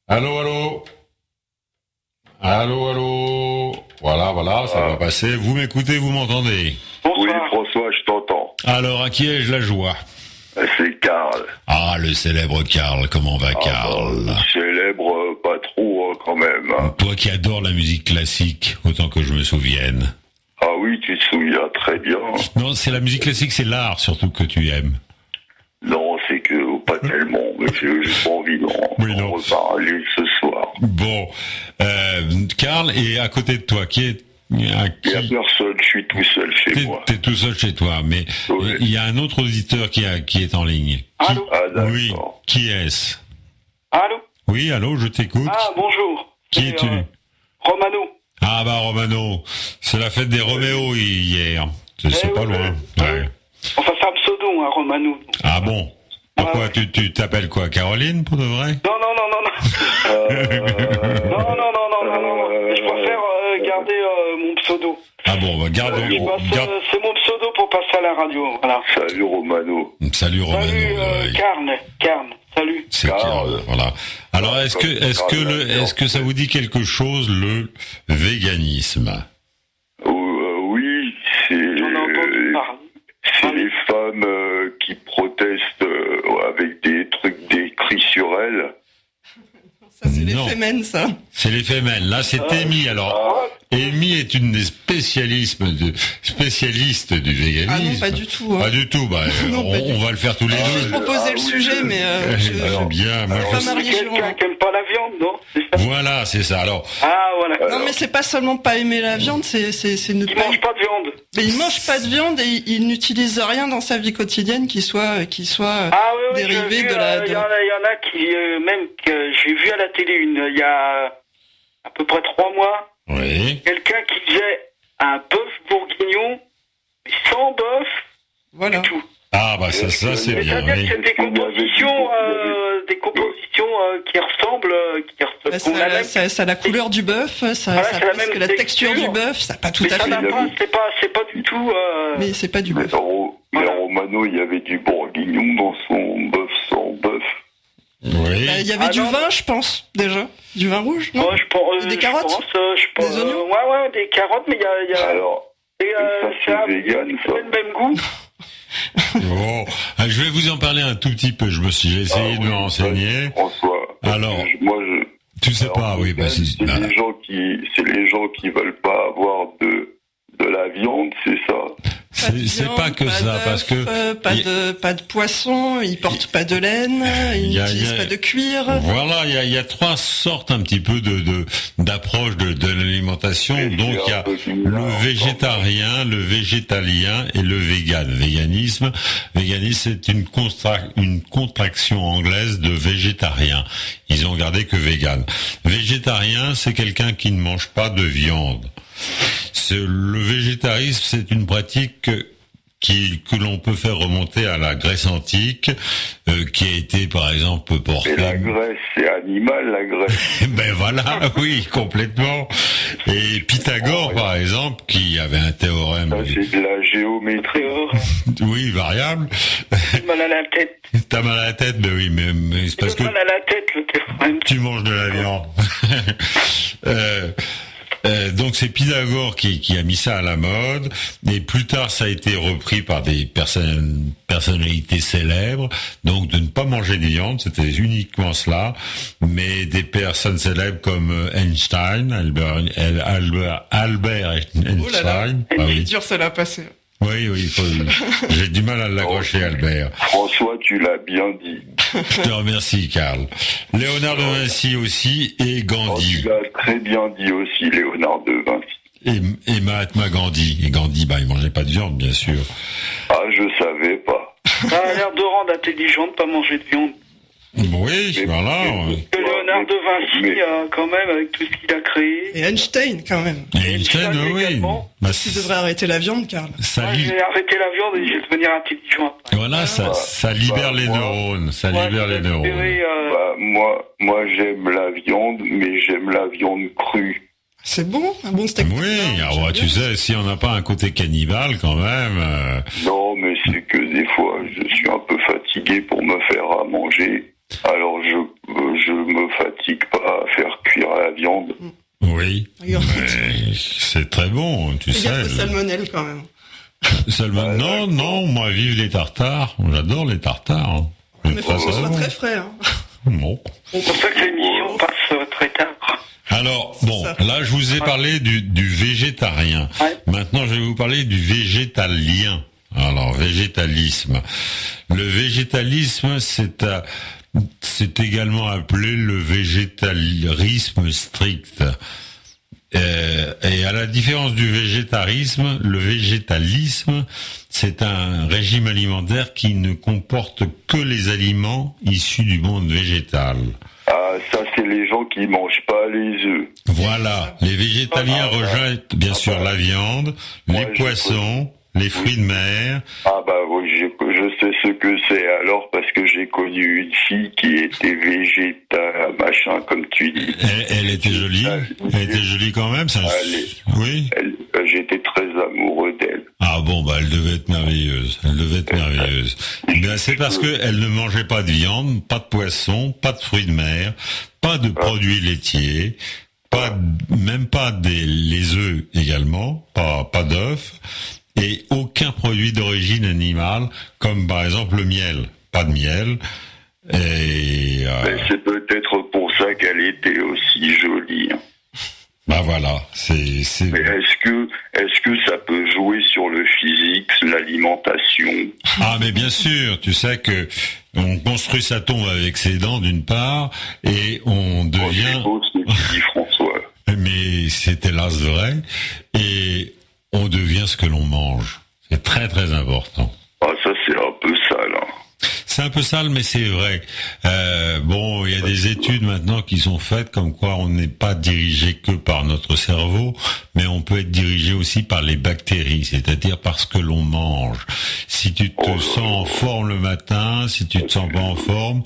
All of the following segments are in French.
Allô, allô. Allô, allô. Voilà, ça va passer. Vous m'écoutez, vous m'entendez? Oui, François, je t'entends. Alors, à qui ai-je la joie? C'est Karl. Ah, le célèbre Karl. Comment va Karl? Célèbre, pas trop quand même. Hein. Toi qui adores la musique classique, autant que je me souvienne. Ah oui, tu te souviens très bien. Non, c'est la musique classique, c'est l'art surtout que tu aimes. Non, c'est que pas tellement. Mais j'ai pas envie d'en reparler ce soir. Bon, Karl, et à côté de toi, qui est... Il n'y a personne, je suis tout seul chez moi. T'es tout seul chez toi, mais oui. Il y a un autre auditeur qui est en ligne. Allô? Oui, qui est-ce? Allô? Oui, allô, je t'écoute. Ah, bonjour. Qui es-tu? Romano. Ah bah Romano, c'est la fête des Roméo hier. C'est pas loin. Ouais. Enfin, c'est un pseudo, hein, Romano. Ah bon? Pourquoi tu t'appelles quoi, Caroline, pour de vrai? Non. Non. Je préfère garder mon pseudo. Ah bon, bah garde. C'est mon pseudo pour passer à la radio. Voilà. Salut Romano. Salut Romano. Salut Carne. Salut. C'est Karl, voilà. Alors est-ce que ça vous dit quelque chose, le véganisme? Oui, c'est les femmes qui protestent avec des trucs décrits sur elles. Ça, c'est les Femen, ça. C'est les Femen. Là, c'est Amy. Alors, Amy est une des spécialistes du véganisme. Ah non, pas du tout. Hein. Pas du tout. Bah, on va le faire tous les deux. Je proposais le sujet, mais alors bien. Moi, quelqu'un qui aime pas la viande, non? Voilà, c'est ça. Alors. Ah voilà. Non, mais c'est pas seulement pas aimer la viande, c'est ne il pas. mange pas de viande. Mais il mange pas de viande et il n'utilise rien dans sa vie quotidienne qui soit dérivé de la. Il y en a qui même que j'ai vu à la télé il y a à peu près 3 mois. Oui. Quelqu'un qui faisait un bœuf bourguignon sans bœuf. Voilà. Du tout. Ah bah ça c'est bien. C'est-à-dire que c'est des compositions qui ressemblent. Ça a la couleur du bœuf, ça a presque la texture du bœuf, ça n'a pas tout à fait. C'est pas du tout. Mais c'est pas du bœuf. Mais Romano, il y avait du bourguignon dans son bœuf sans bœuf. Oui. Il y avait du vin, je pense, déjà. Du vin rouge, non? Des carottes? Des oignons? Ouais, des carottes, mais il y a... Alors, ça c'est vegan, ça. Le même goût. Bon, je vais vous en parler un tout petit peu. J'ai essayé de me renseigner. François. Alors, tu sais pas, oui, bah, c'est les gens qui veulent pas avoir de la viande, c'est ça. C'est pas que ça, parce que pas de poisson, ils portent pas de laine, ils n'utilisent pas de cuir. Voilà, il y a 3 sortes un petit peu d'approche de l'alimentation. Donc il y a le végétarien, le végétalien et le vegan. Véganisme, c'est une contraction anglaise de végétarien. Ils ont gardé que vegan. Végétarien, c'est quelqu'un qui ne mange pas de viande. Le végétarisme, c'est une pratique que l'on peut faire remonter à la Grèce antique, qui a été par exemple portée. Et la Grèce, c'est animal, la Grèce. Ben voilà, oui, complètement. Et Pythagore, par exemple, qui avait un théorème. Ça, c'est de la géométrie. Oui, variable. T'as mal à la tête. T'as mal à la tête, ben oui, mais c'est parce que. Mal à la tête, le théorème. Tu manges de la viande. Donc c'est Pythagore qui a mis ça à la mode, et plus tard ça a été repris par des personnalités célèbres, donc de ne pas manger de viande, c'était uniquement cela, mais des personnes célèbres comme Einstein, Albert Einstein. Oh là là, bah oui. C'est dur cela à passer. Oui, j'ai du mal à l'accrocher, Albert. François, tu l'as bien dit. Je te remercie, Karl. Léonard de Vinci aussi, et Gandhi. Tu l'as très bien dit aussi, Léonard de Vinci. Et Mahatma Gandhi. Et Gandhi, il mangeait pas de viande, bien sûr. Ah, je savais pas. Ça a l'air de rendre intelligent de pas manger de viande. Oui, voilà. Léonard de Vinci, quand même, avec tout ce qu'il a créé. Et Einstein, quand même. Et Einstein, oui. Tu devrais arrêter la viande, Karl. J'ai arrêté la viande et je vais devenir intelligent. Et voilà, ça libère les neurones. Ça libère les neurones. Moi, j'aime la viande, mais j'aime la viande crue. C'est bon, un bon steak. Oui, alors, tu sais, si on n'a pas un côté cannibale, quand même. Non, mais c'est que des fois, je suis un peu fatigué pour me faire à manger. Alors, je me fatigue pas à faire cuire la viande. Oui, c'est très bon, tu sais. Il y a le salmonelle quand même. Non, moi, vive les tartares. J'adore les tartares. Hein. Mais faut que ce soit très frais. Hein. Bon. C'est pour ça que l'émission passe très tard. Alors, bon, là, je vous ai parlé du végétarien. Ouais. Maintenant, je vais vous parler du végétalien. Alors, végétalisme. Le végétalisme, c'est également appelé le végétarisme strict. Et à la différence du végétarisme, le végétalisme, c'est un régime alimentaire qui ne comporte que les aliments issus du monde végétal. Ah, ça, c'est les gens qui mangent pas les œufs. Voilà, les végétaliens rejettent bien sûr la viande, les poissons, les fruits de mer. Ah bah oui, je sais ce que c'est alors parce que j'ai connu une fille qui était machin comme tu dis. Elle était jolie. Elle était jolie quand même. Ça. Oui. J'étais très amoureux d'elle. Ah bon, bah elle devait être merveilleuse. Ben, c'est parce que elle ne mangeait pas de viande, pas de poisson, pas de fruits de mer, pas de produits laitiers, même pas les œufs également, pas d'œufs. Et aucun produit d'origine animale, comme par exemple le miel. Pas de miel. Et mais c'est peut-être pour ça qu'elle était aussi jolie. Bah voilà, c'est. Mais est-ce que ça peut jouer sur le physique, l'alimentation? Ah mais bien sûr, tu sais que on construit sa tombe avec ses dents d'une part, et on devient. C'est beau ce que tu dis, François. Mais c'est hélas vrai, et on devient ce que l'on mange. C'est très très important. Ah, ça c'est un peu sale. Hein. C'est un peu sale, mais c'est vrai. Bon, il y a des études maintenant qui sont faites comme quoi on n'est pas dirigé que par notre cerveau, mais on peut être dirigé aussi par les bactéries, c'est-à-dire par ce que l'on mange. Si tu te sens en forme le matin, si tu te sens pas en forme,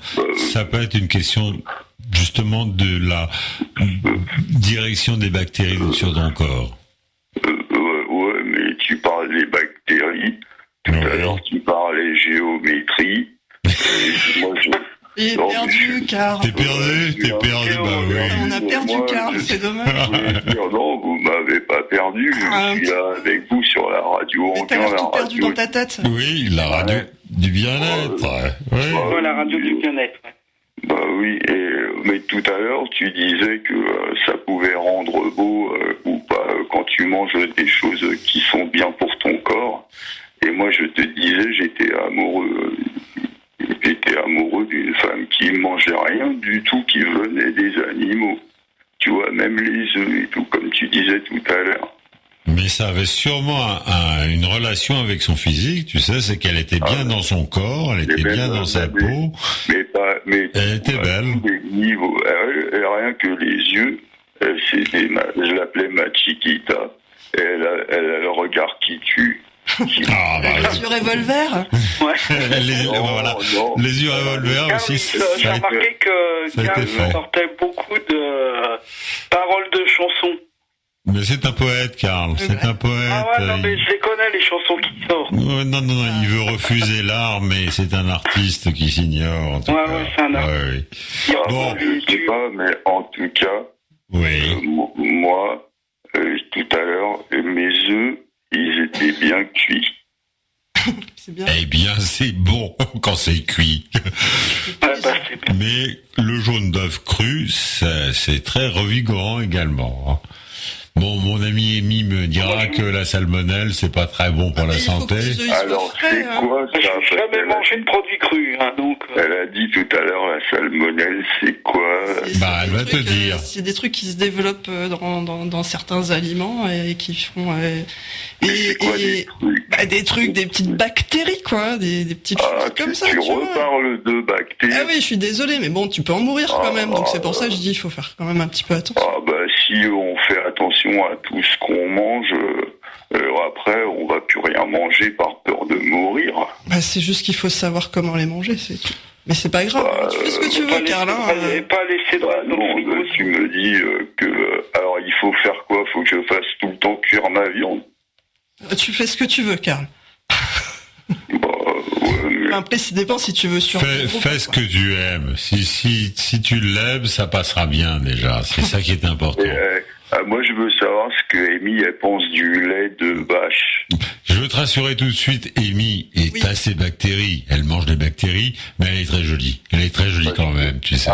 ça peut être une question justement de la direction des bactéries sur ton corps. Ouais, mais tu parles des bactéries. Tout à l'heure, tu parlais géométrie. Moi, il est perdu, Karl. T'es perdu, bah oui. On a perdu Karl, c'est dommage. Non, vous m'avez pas perdu. Je suis là avec vous sur la radio. Mais t'as l'air tout perdu dans ta tête. Oui, la radio du bien-être. Ouais, la radio du bien-être. Bah oui, mais tout à l'heure, tu disais que ça pouvait rendre beau ou pas quand tu manges des choses qui sont bien pour ton corps. Et moi, je te disais, j'étais amoureux d'une femme qui mangeait rien du tout, qui venait des animaux. Tu vois, même les œufs et tout, comme tu disais tout à l'heure. Mais ça avait sûrement une relation avec son physique, tu sais, c'est qu'elle était bien dans son corps, elle était bien dans sa peau. Mais elle était belle. Niveaux, rien que les yeux, je l'appelais ma chiquita. Elle a le regard qui tue. Ah, bah, les yeux revolver. Ouais. Les yeux revolver aussi. J'ai remarqué que Karl sortait beaucoup de paroles de chansons. Mais c'est un poète, Karl. C'est un poète. Ah ouais, non, mais je les connais, les chansons qui sortent. Non, il veut refuser l'art, mais c'est un artiste qui s'ignore, en tout cas. Ouais, c'est un artiste. Bon. Je sais pas, mais en tout cas, moi, tout à l'heure, mes œufs, ils étaient bien cuits. C'est bien. Eh bien, c'est bon quand c'est cuit. Mais le jaune d'œuf cru, c'est très revigorant également. Bon, mon ami Amy me dira que la salmonelle, c'est pas très bon pour la santé. Alors, c'est quoi ça? Je n'ai jamais mangé de produits crus, donc. Elle a dit tout à l'heure, la salmonelle, c'est quoi? Elle va te dire. C'est des trucs qui se développent dans certains aliments et qui font. Des trucs, des petites bactéries, quoi, des petites choses comme ça. Tu reparles de bactéries. Ah oui, je suis désolé, mais bon, tu peux en mourir quand même, donc c'est pour ça que je dis, il faut faire quand même un petit peu attention. Ah bah si on fait attention à tout ce qu'on mange, après on va plus rien manger par peur de mourir. Bah c'est juste qu'il faut savoir comment les manger, c'est tout. Mais c'est pas grave, tu fais ce que tu veux, Karl. Pas laisser dans le frigo. Tu me dis que alors il faut faire quoi? Faut que je fasse tout le temps cuire ma viande. Tu fais ce que tu veux, Karl. Ouais, mais Après, ça dépend si tu veux Fais ce que tu aimes. Si tu l'aimes, ça passera bien déjà. C'est ça qui est important. Moi, je veux savoir ce que Amy elle pense du lait de vache. Je veux te rassurer tout de suite, Amy a ses bactéries. Elle mange des bactéries, mais elle est très jolie. Elle est très jolie quand même, tu sais.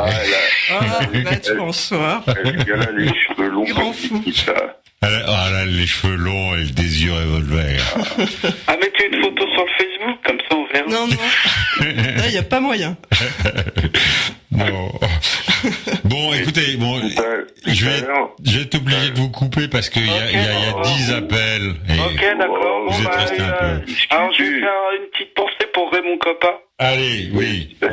Bonsoir. Elle a les cheveux longs. Grand fou. Elle a les cheveux longs et le désir revolver. Mettez une photo sur le Facebook, comme ça on verra. Non. Là, il n'y a pas moyen. Non. Bon, écoutez, je vais être obligé de vous couper parce qu'il y a 10 appels. Ok, d'accord. Vous êtes resté un peu. Alors, je vais faire une petite pensée pour mon copain. Allez, oui. Et puis,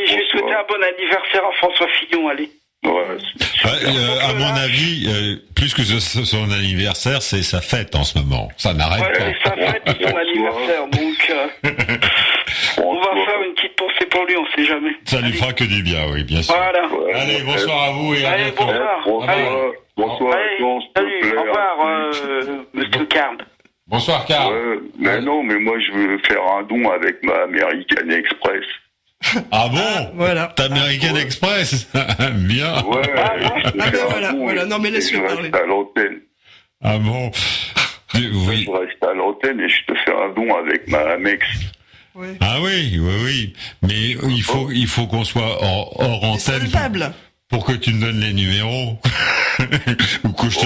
je vais souhaiter un bon anniversaire à François Fillon, allez. À mon avis, plus que son anniversaire, c'est sa fête en ce moment. Ça n'arrête pas. C'est sa fête et son anniversaire, donc on va faire une petite pensée pour lui, on sait jamais. Ça lui fera que du bien, oui, bien sûr. Voilà. Allez, bonsoir à vous et à bientôt. Bonsoir. Salut, au revoir, Monsieur Card. Bonsoir, Card. Mais moi je veux faire un don avec ma American Express. Ah bon? Voilà. T'as American Express? Bien. Ouais. Voilà. Non, mais laisse-le parler. Je reste à l'antenne. Ah bon? Oui. Je reste à l'antenne et je te fais un don avec ma Amex. Ouais. Ah oui. Mais il faut qu'on soit hors antenne pour que tu me donnes les numéros. Ou que je te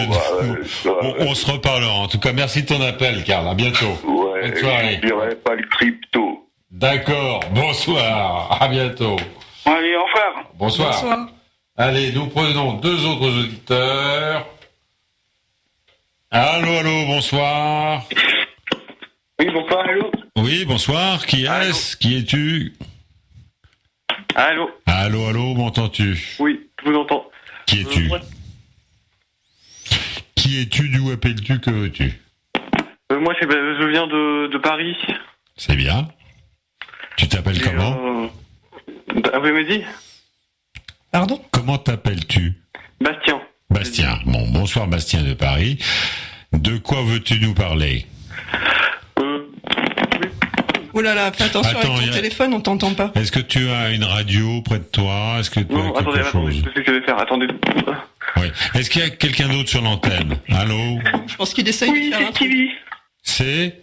on se reparlera. En tout cas, merci de ton appel, Karl. À bientôt. Ouais. Je dirais pas le crypto. D'accord, bonsoir, à bientôt. Allez, au revoir. Bonsoir. Allez, nous prenons 2 autres auditeurs. Allô, bonsoir. Oui, bonsoir, allô. Oui, bonsoir, qui est-ce? Qui es-tu? Allô. Allô, m'entends-tu? Oui, je vous entends. Qui es-tu? Qui es-tu? D'où appelles-tu? Que veux-tu? Moi, je viens de Paris. C'est bien. Tu t'appelles comment? Vous m'avez dit? Pardon? Comment t'appelles-tu? Bastien. Bastien. Bon, bonsoir Bastien de Paris. De quoi veux-tu nous parler? Oh là là, fais attention avec ton téléphone, on t'entend pas. Est-ce que tu as une radio près de toi? Est-ce que tu as quelque chose? Je sais ce que je vais faire, attendez. Oui. Est-ce qu'il y a quelqu'un d'autre sur l'antenne? Allô? Je pense qu'il essaye de faire un truc. C'est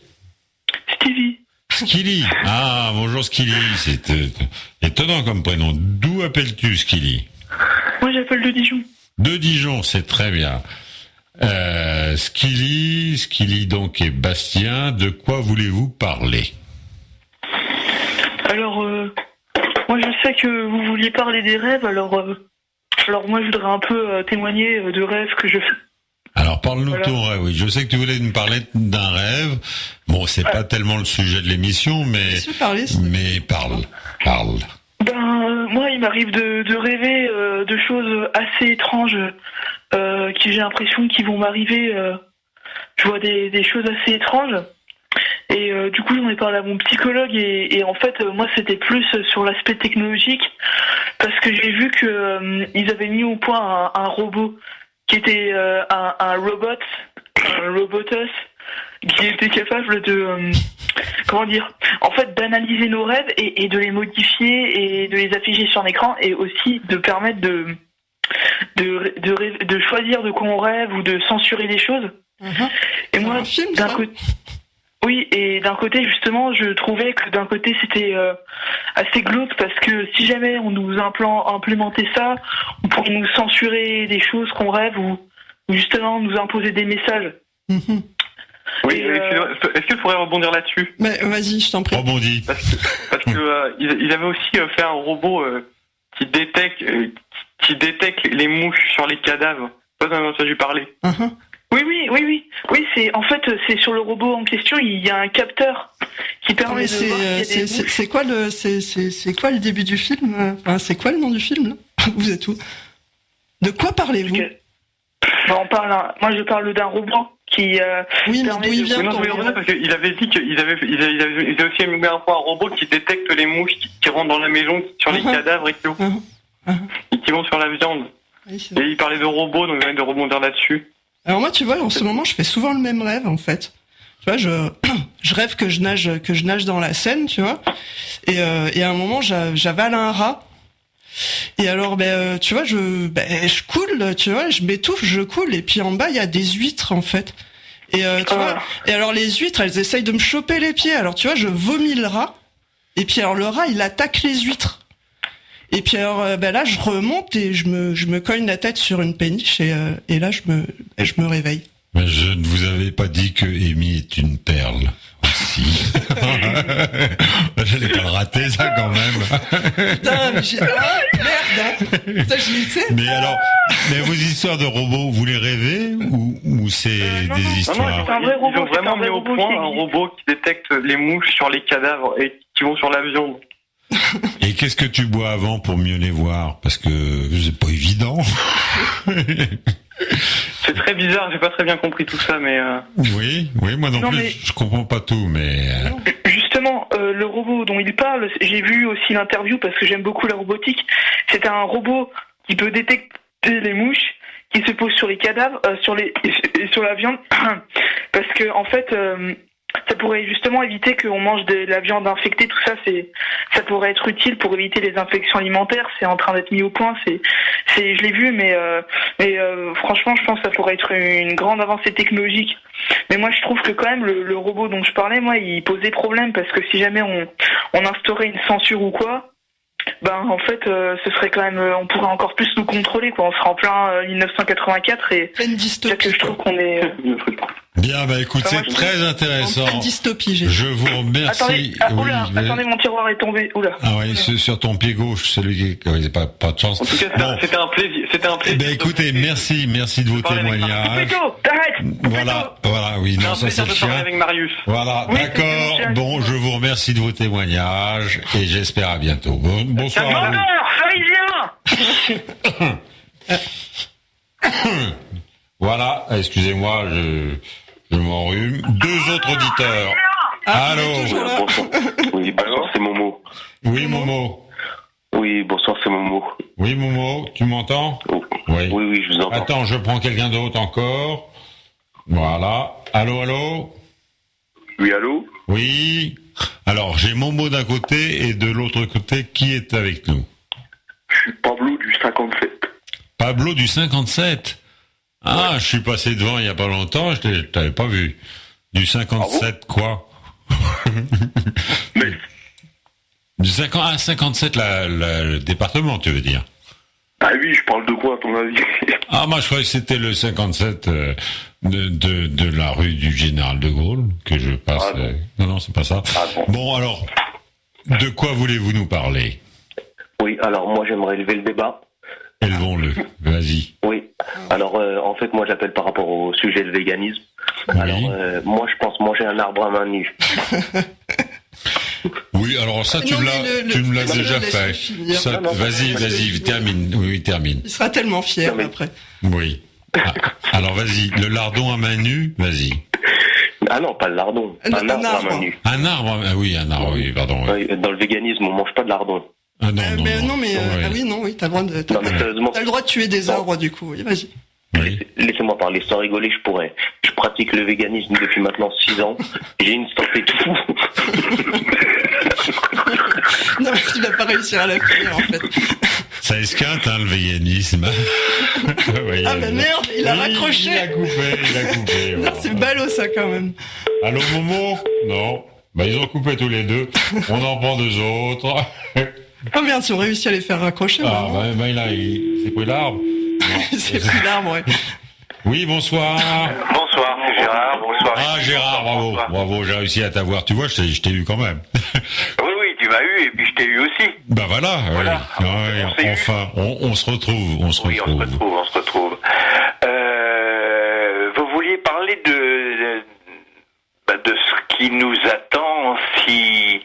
Stevie. Skilly. Ah, bonjour Skilly. C'est étonnant comme prénom. D'où appelles-tu Skilly? Moi, j'appelle de Dijon. De Dijon, c'est très bien. Skilly donc et Bastien, de quoi voulez-vous parler? Alors, moi je sais que vous vouliez parler des rêves, alors moi je voudrais un peu témoigner de rêves que je fais. Alors parle-nous de ton rêve, oui. Je sais que tu voulais nous parler d'un rêve. Bon, c'est pas tellement le sujet de l'émission, mais parle. Moi il m'arrive de rêver de choses assez étranges qui j'ai l'impression qu'ils vont m'arriver. Je vois des choses assez étranges. Et du coup, j'en ai parlé à mon psychologue et en fait, moi, c'était plus sur l'aspect technologique parce que j'ai vu que ils avaient mis au point un robot qui était un robotus qui était capable de d'analyser nos rêves et de les modifier et de les afficher sur un écran et aussi de permettre de choisir de quoi on rêve ou de censurer des choses. Et moi, d'un côté. Oui, et d'un côté, justement, je trouvais que d'un côté, c'était assez glauque parce que si jamais on nous implémentait ça, on pourrait nous censurer des choses qu'on rêve ou justement nous imposer des messages. Oui, est-ce que je pourrais rebondir là-dessus? Mais vas-y, je t'en prie. Rebondis. Parce que ils avaient aussi fait un robot qui détecte les mouches sur les cadavres. Pas j'en ai entendu parler. Oui, c'est sur le robot en question, il y a un capteur qui permet de voir. C'est quoi le début du film? Enfin, c'est quoi le nom du film là? Vous êtes où? De quoi parlez-vous? Moi je parle d'un robot qui oui, mais d'où il vient parce qu'il avait dit qu'ils avaient aussi mis un robot qui détecte les mouches qui rentrent dans la maison sur les cadavres et qui vont sur la viande. Oui, et il parlait de robots, donc il de rebondir là-dessus. Alors moi, tu vois, en ce moment, je fais souvent le même rêve, en fait. Tu vois, je rêve que je nage dans la Seine, tu vois. Et à un moment, j'avale un rat. Et alors, tu vois, je coule, tu vois, je m'étouffe, je coule. Et puis en bas, il y a des huîtres, en fait. Et tu vois. Et alors les huîtres, elles essayent de me choper les pieds. Alors tu vois, je vomis le rat. Et puis alors le rat, il attaque les huîtres. Et puis alors là, je remonte et je me cogne la tête sur une péniche et là je me réveille. Mais je ne vous avais pas dit que Amy est une perle aussi. Je n'ai pas raté ça quand même. Putain, merde. Putain, je sais. Mais vos histoires de robots, vous les rêvez ou c'est des histoires? Non, c'est un vrai robot. Ils ont vraiment mis au point un robot qui détecte les mouches sur les cadavres et qui vont sur la viande. Et qu'est-ce que tu bois avant pour mieux les voir? Parce que c'est pas évident. C'est très bizarre, j'ai pas très bien compris tout ça, mais... Oui, moi non plus, je comprends pas tout, mais... Justement, le robot dont il parle, j'ai vu aussi l'interview parce que j'aime beaucoup la robotique. C'est un robot qui peut détecter les mouches, qui se pose sur les cadavres, sur la viande, parce que en fait... ça pourrait justement éviter qu'on mange de la viande infectée, tout ça, ça pourrait être utile pour éviter les infections alimentaires. C'est en train d'être mis au point. Je l'ai vu, mais franchement, je pense que ça pourrait être une grande avancée technologique. Mais moi, je trouve que quand même le robot dont je parlais, moi, il posait problème parce que si jamais on instaurait une censure ou quoi, en fait, ce serait quand même, on pourrait encore plus nous contrôler, quoi. On sera en plein 1984 et pleine dystopie. Que je trouve qu'on est. Bien, écoute, c'est très intéressant. En dystopie, je vous remercie. Attendez, mon tiroir est tombé. Oula. Ah oui, sur ton pied gauche, celui qui n'a pas de chance. En tout cas, c'était un plaisir. Écoutez, merci de vos témoignages. Voilà, oui, non, ça c'est le chien. Avec Marius. Voilà, oui, d'accord. Bon, je vous remercie de vos témoignages et j'espère à bientôt. Bonsoir. Voilà, excusez-moi, je m'enrhume. 2 autres auditeurs. Allô. Bonsoir. Oui, bonsoir, c'est Momo. Oui, Momo. Oui, bonsoir, c'est Momo. Oui, Momo, tu m'entends? Oui, je vous entends. Attends, je prends quelqu'un d'autre encore. Voilà. Allô? Oui, allô? Oui. Alors, j'ai Momo d'un côté et de l'autre côté, qui est avec nous? Je suis Pablo du 57. Pablo du 57? Ah, ouais. Je suis passé devant il n'y a pas longtemps, je t'avais pas vu. Du 57 quoi? Mais... Du 57 le département, tu veux dire? Ah oui, je parle de quoi à ton avis? Ah, moi je croyais que c'était le 57 de la rue du Général de Gaulle que je passe. Non, c'est pas ça. Bon, alors, de quoi voulez-vous nous parler? Oui, alors moi j'aimerais élever le débat. Élevons-le, vas-y. Oui, alors en fait moi j'appelle par rapport au sujet de véganisme. Oui. Alors moi je pense manger un arbre à main nue. Oui, alors ça tu me l'as déjà fait. Ça, vas-y, termine. Oui, termine. Il sera tellement fier après. Oui. Alors vas-y, le lardon à main nue, vas-y. Ah non, pas le lardon, un arbre à main nue. Un arbre, oui, pardon. Oui. Dans le véganisme, on mange pas de lardon. Ah non. T'as le droit de tuer des arbres du coup. Oui, vas-y. Oui. Laissez-moi parler, sans rigoler, je pourrais. Je pratique le véganisme depuis maintenant 6 ans. J'ai une santé de fou. Non, mais tu vas pas réussir à la finir en fait. Ça esquinte, le véganisme. Oui, merde, il a raccroché. Il a coupé. Non, c'est ballot ça quand même. Allô Momo? Non. Ils ont coupé tous les deux. On en prend 2 autres. Oh merde, si on réussit à les faire raccrocher. Il s'est pris l'arbre. C'est pris l'arbre, ouais. Oui, bonsoir. Bonsoir, c'est Gérard. Bonsoir. Ah, Gérard, bravo, j'ai réussi à t'avoir. Tu vois, je t'ai eu quand même. Oui, tu m'as eu et puis je t'ai eu aussi. Voilà. Oui. Enfin, on se retrouve. Oui, on se retrouve. Vous vouliez parler de ce qui nous attend si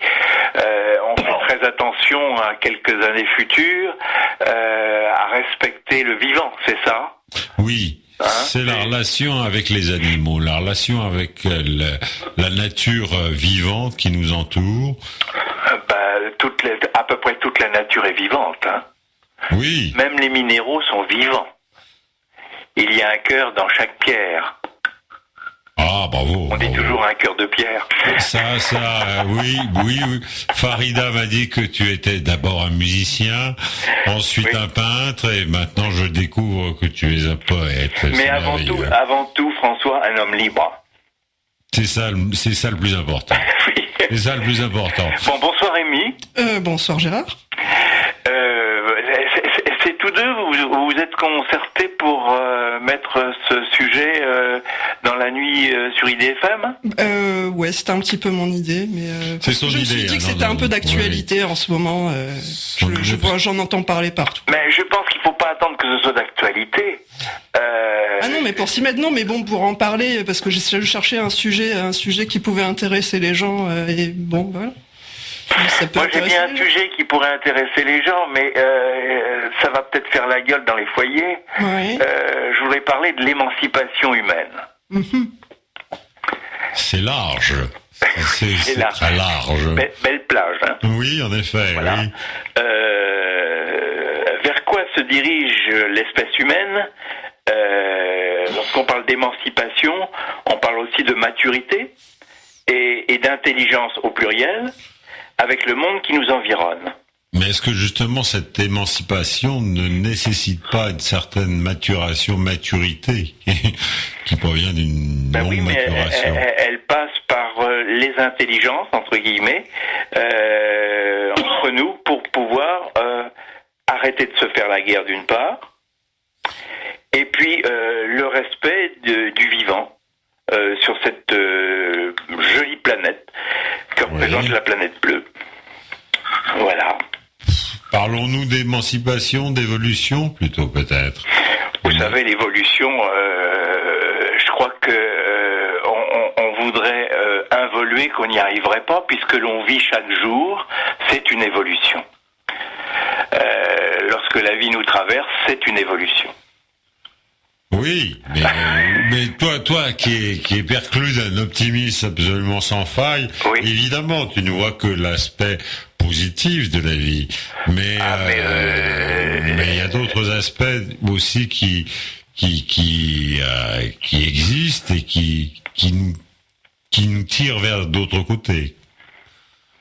on fait très attention à quelques années futures à respecter le vivant, c'est ça? Oui, c'est la relation avec les animaux, la relation avec la nature vivante qui nous entoure. À peu près toute la nature est vivante. Oui. Même les minéraux sont vivants. Il y a un cœur dans chaque pierre. Ah, bravo. On dit toujours un cœur de pierre. Oui. Farida m'a dit que tu étais d'abord un musicien, ensuite un peintre, et maintenant je découvre que tu es un poète. Mais avant tout, François, un homme libre. C'est ça le plus important. Oui. C'est ça le plus important. Bon, bonsoir Rémi. Bonsoir Gérard. C'est tous deux, vous êtes concertés pour mettre ce sujet dans la nuit sur IDFM? Ouais, c'était un petit peu mon idée, mais c'est son je me suis dit que c'était un peu d'actualité en ce moment. J'en entends parler partout. Mais je pense qu'il faut pas attendre que ce soit d'actualité. Ah non, mais pour s'y mettre, non, mais bon, pour en parler, parce que j'ai cherché un sujet qui pouvait intéresser les gens, et bon, voilà. Moi j'ai bien un sujet qui pourrait intéresser les gens, mais ça va peut-être faire la gueule dans les foyers. Ouais. Je voudrais parler de l'émancipation humaine. Mm-hmm. C'est large. C'est très large. Belle plage. Hein. Oui, en effet. Voilà. Oui. Vers quoi se dirige l'espèce humaine? Lorsqu'on parle d'émancipation, on parle aussi de maturité et d'intelligence au pluriel avec le monde qui nous environne. Mais est-ce que justement cette émancipation ne nécessite pas une certaine maturité qui provient d'une longue maturation? Elle passe par les intelligences, entre guillemets, entre nous pour pouvoir arrêter de se faire la guerre d'une part, et puis le respect du vivant sur cette jolie planète que représente la planète bleue. Voilà. Parlons-nous d'émancipation, d'évolution plutôt peut-être. Vous savez, l'évolution, je crois que on voudrait involuer, qu'on n'y arriverait pas, puisque l'on vit chaque jour, c'est une évolution. Lorsque la vie nous traverse, c'est une évolution. Oui, mais toi qui est perclus d'un optimisme absolument sans faille, oui. Évidemment, tu ne vois que l'aspect positif de la vie, mais il y a d'autres aspects aussi qui existent et qui nous tirent vers d'autres côtés.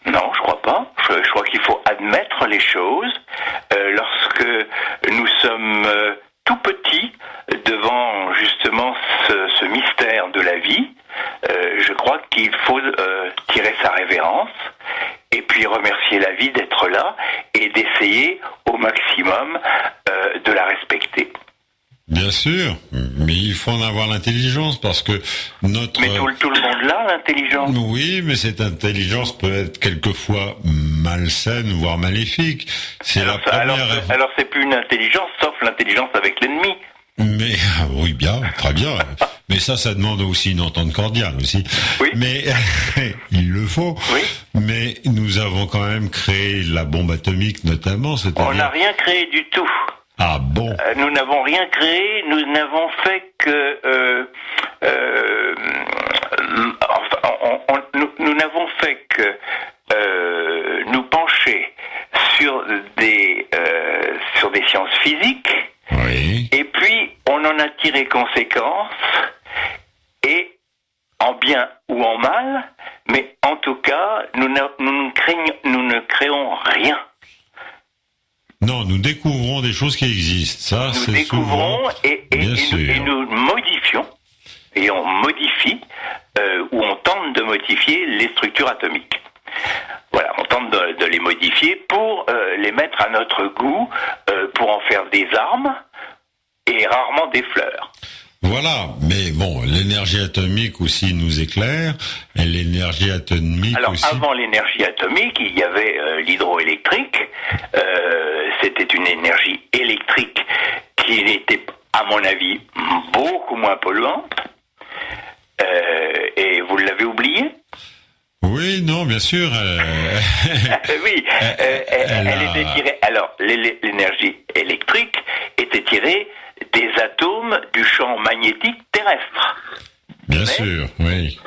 Non, je crois pas. Je crois qu'il faut admettre les choses lorsque nous sommes tout petits devant justement ce mystère de la vie. Je crois qu'il faut tirer sa révérence et puis remercier la vie d'être là et d'essayer au maximum de la respecter. Bien sûr, mais il faut en avoir l'intelligence parce que notre... Mais tout le monde l'a, l'intelligence. Oui, mais cette intelligence peut être quelquefois malsaine, voire maléfique. C'est alors, la première... alors c'est plus une intelligence, sauf l'intelligence avec l'ennemi. Mais oui, bien, très bien. Mais ça demande aussi une entente cordiale aussi. Oui. Mais il le faut. Oui. Mais nous avons quand même créé la bombe atomique, notamment. On n'a rien créé du tout. Ah bon? Nous n'avons rien créé. Nous n'avons fait que nous n'avons fait que nous pencher sur des sciences physiques. Oui. Et puis, on en a tiré conséquence, et en bien ou en mal, mais en tout cas, nous ne créons rien. Non, nous découvrons des choses qui existent. Ça, nous découvrons souvent... et nous modifions, et on modifie, ou on tente de modifier les structures atomiques. Voilà, on tente de les modifier pour les mettre à notre goût, pour en faire des armes et rarement des fleurs. Voilà, mais bon, l'énergie atomique aussi nous éclaire, et l'énergie atomique alors, aussi... avant l'énergie atomique, il y avait l'hydroélectrique. C'était une énergie électrique qui était, à mon avis, beaucoup moins polluante. Et vous l'avez oublié ? Oui, non, bien sûr. Oui, elle était tirée. Alors, l'énergie électrique était tirée des atomes du champ magnétique terrestre. Bien sûr, oui.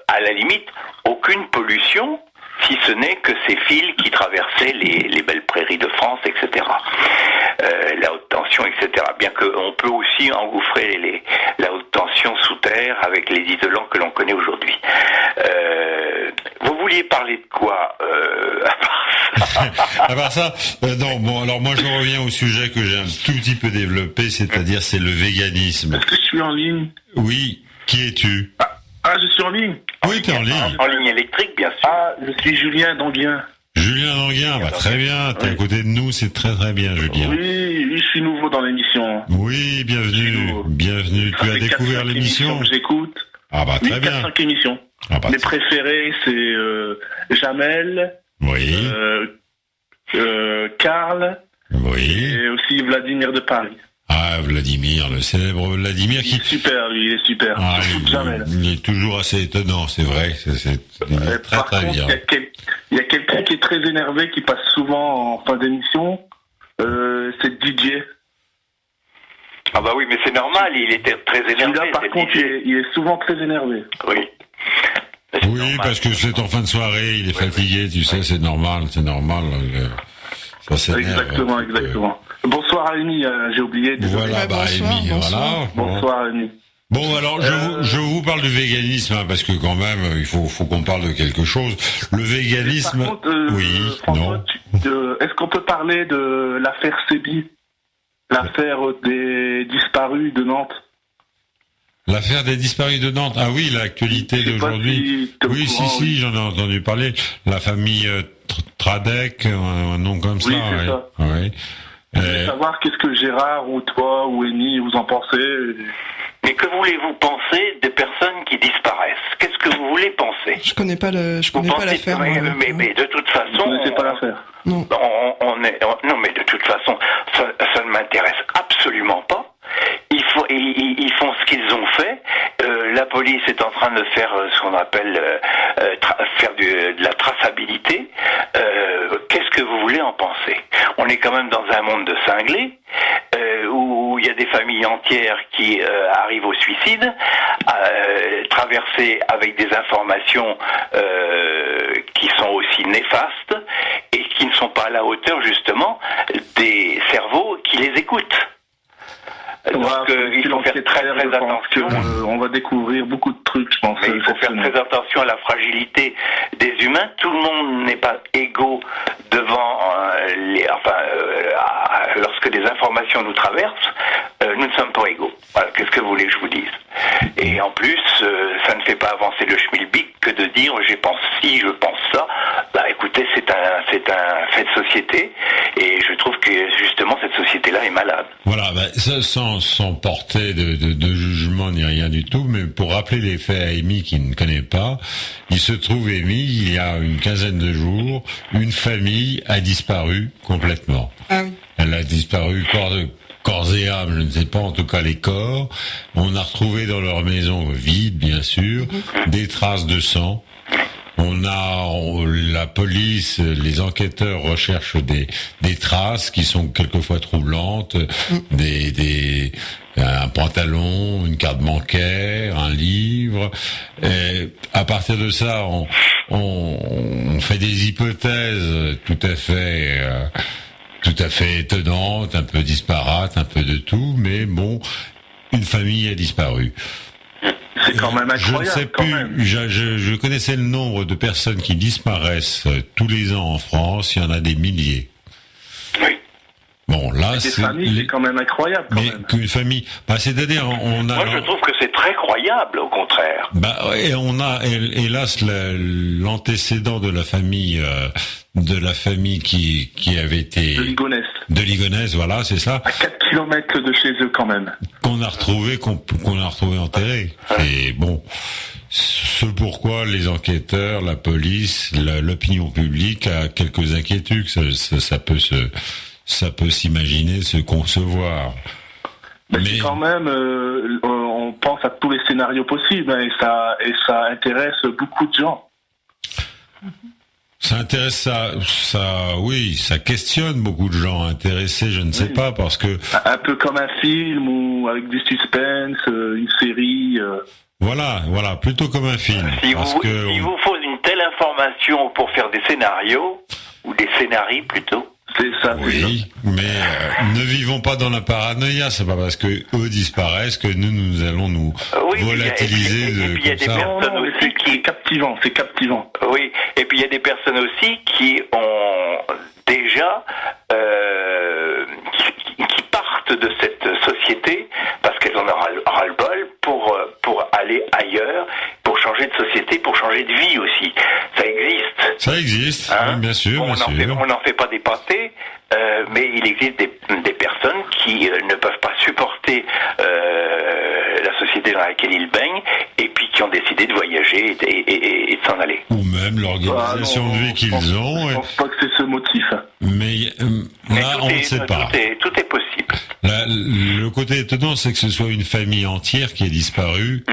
À la limite, aucune pollution, si ce n'est que ces fils qui traversaient les belles prairies de France, etc. La haute tension, etc. Bien qu'on peut aussi engouffrer la haute tension sous terre avec Eddie Delan que l'on connaît aujourd'hui. Vous vouliez parler de quoi à part ça, non, bon, alors moi je reviens au sujet que j'ai un tout petit peu développé, c'est-à-dire c'est le véganisme. Est-ce que je suis en ligne? Oui, qui es-tu? Je suis en ligne. Oui, t'es en ligne. En ligne électrique, bien sûr. Je suis Julien Danguien. Julien Danguien, très bien, t'es à côté de nous, c'est très très bien, Julien. Oui, je suis nouveau dans l'émission. Oui, bienvenue. Tu as découvert l'émission? J'écoute. Ah bah très bien. 4-5 émissions. Mes préférés, c'est Jamel. Oui. Karl. Oui. Et aussi Vladimir de Paris. Ah, Vladimir, le célèbre Vladimir qui... Il est super, lui, il est super. Il est toujours assez étonnant, c'est vrai. C'est très très bien. Il y a quelqu'un qui est très énervé, qui passe souvent en fin d'émission. C'est DJ. Ah bah oui, mais c'est normal, il était très énervé. Là, par contre, il est souvent très énervé. Oui. Oui, normal, parce que c'est en fin de soirée, il est fatigué, tu sais, c'est normal. Ça s'énerve. Exactement. Bonsoir Amy, j'ai oublié. Voilà, Amy, voilà. Bonsoir Amy. Bon, alors, je vous parle du véganisme, parce que quand même, il faut qu'on parle de quelque chose. Le véganisme... Par contre, oui, François, non. Est-ce qu'on peut parler de l'affaire Sébi? L'affaire des disparus de Nantes? L'affaire des disparus de Nantes. Ah oui, l'actualité d'aujourd'hui. Si, j'en ai entendu parler. La famille Tradec, un nom comme ça. Oui, c'est ça. Oui. Je voulais savoir qu'est-ce que Gérard ou toi ou Amy vous en pensez. Mais que voulez-vous penser des personnes qui disparaissent? Qu'est-ce que vous voulez penser? Je connais pas l'affaire. Mais de toute façon, vous connaissez pas l'affaire? Non. Non, mais de toute façon, ça ne m'intéresse absolument pas. Ils font ce qu'ils ont fait. La police est en train de faire ce qu'on appelle faire de la traçabilité. Qu'est-ce que vous voulez en penser? On est quand même dans un monde de cinglés où il y a des familles entières qui arrivent au suicide, traversées avec des informations qui sont aussi néfastes et qui ne sont pas à la hauteur justement des cerveaux qui les écoutent. Donc il faut faire très attention. On va découvrir beaucoup de trucs, je pense. Mais il faut faire très attention à la fragilité des humains. Tout le monde n'est pas égaux devant lorsque des informations nous traversent, nous ne sommes pas égaux. Voilà, qu'est-ce que vous voulez que je vous dise? Et en plus, ça ne fait pas avancer le schmilblick que de dire je pense ci, je pense ça. Bah écoutez, c'est un fait de société et je trouve que justement cette société-là est malade. Voilà, sans porter de jugement ni rien du tout, mais pour rappeler les faits à Amy qui ne connaît pas, il se trouve, Amy, il y a une quinzaine de jours, une famille a disparu complètement. Ah oui. Elle a disparu corps et âme, je ne sais pas, en tout cas les corps. On a retrouvé dans leur maison vide, bien sûr, des traces de sang. La police, les enquêteurs recherchent des traces qui sont quelquefois troublantes, un pantalon, une carte bancaire, un livre. Et à partir de ça, on fait des hypothèses tout à fait étonnantes, un peu disparates, un peu de tout, mais bon, une famille a disparu. C'est quand même incroyable. Je ne sais plus, je connaissais le nombre de personnes qui disparaissent tous les ans en France, il y en a des milliers. Oui. Bon, là, c'est quand même incroyable. Mais qu'une famille, c'est-à-dire, Moi, je trouve que c'est très croyable, au contraire. Et on a, hélas, l'antécédent de la famille qui avait été... De Ligonnès, voilà, c'est ça. À 4 kilomètres de chez eux, quand même. Qu'on a retrouvé enterré. Et bon, ce pourquoi les enquêteurs, la police, l'opinion publique a quelques inquiétudes. Ça peut s'imaginer, se concevoir. Mais quand même, on pense à tous les scénarios possibles, et ça intéresse beaucoup de gens. Ça intéresse, oui, ça questionne beaucoup de gens intéressés, je ne sais pas, parce que... Un peu comme un film, ou avec du suspense, une série... Voilà, plutôt comme un film. Si vous faut une telle information pour faire des scénarios, ou des scénarii plutôt, C'est ça. Oui, mais ne vivons pas dans la paranoïa. C'est pas parce que eux disparaissent que nous allons nous volatiliser comme ça. Non, aussi qui c'est captivant. Oui, et puis il y a des personnes aussi qui ont déjà qui partent de cette société parce qu'elles en ont ras-le-bol pour aller ailleurs, pour changer de société, pour changer de vie aussi. Ça existe. Ça existe, hein, oui, bien sûr. On n'en fait pas des pâtés, mais il existe des personnes qui ne peuvent pas supporter la société dans laquelle ils baignent et puis qui ont décidé de voyager et de s'en aller. Ou même l'organisation de vie qu'ils ont. Je pense pas que c'est ce motif. Mais là, on ne sait pas. Tout est possible. Là, le côté étonnant, c'est que ce soit une famille entière qui est disparue,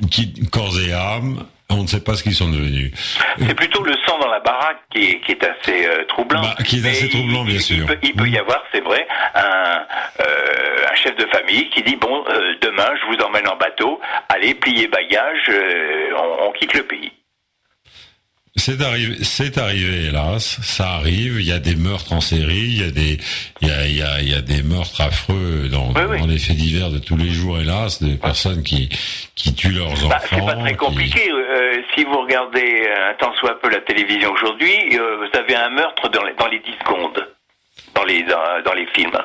qui corps et âme. On ne sait pas ce qu'ils sont devenus. C'est plutôt le sang dans la baraque qui est assez troublant. Qui est assez troublant, bien sûr. Il peut y avoir, c'est vrai, un chef de famille qui dit bon, demain, je vous emmène en bateau. Allez, pliez bagages, on quitte le pays. C'est arrivé, hélas. Ça arrive. Il y a des meurtres en série. Il y a des meurtres affreux dans les faits divers de tous les jours, hélas, des personnes qui tuent leurs enfants. C'est pas très compliqué. Si vous regardez un tant soit peu la télévision aujourd'hui, vous avez un meurtre dans les 10 secondes dans les films.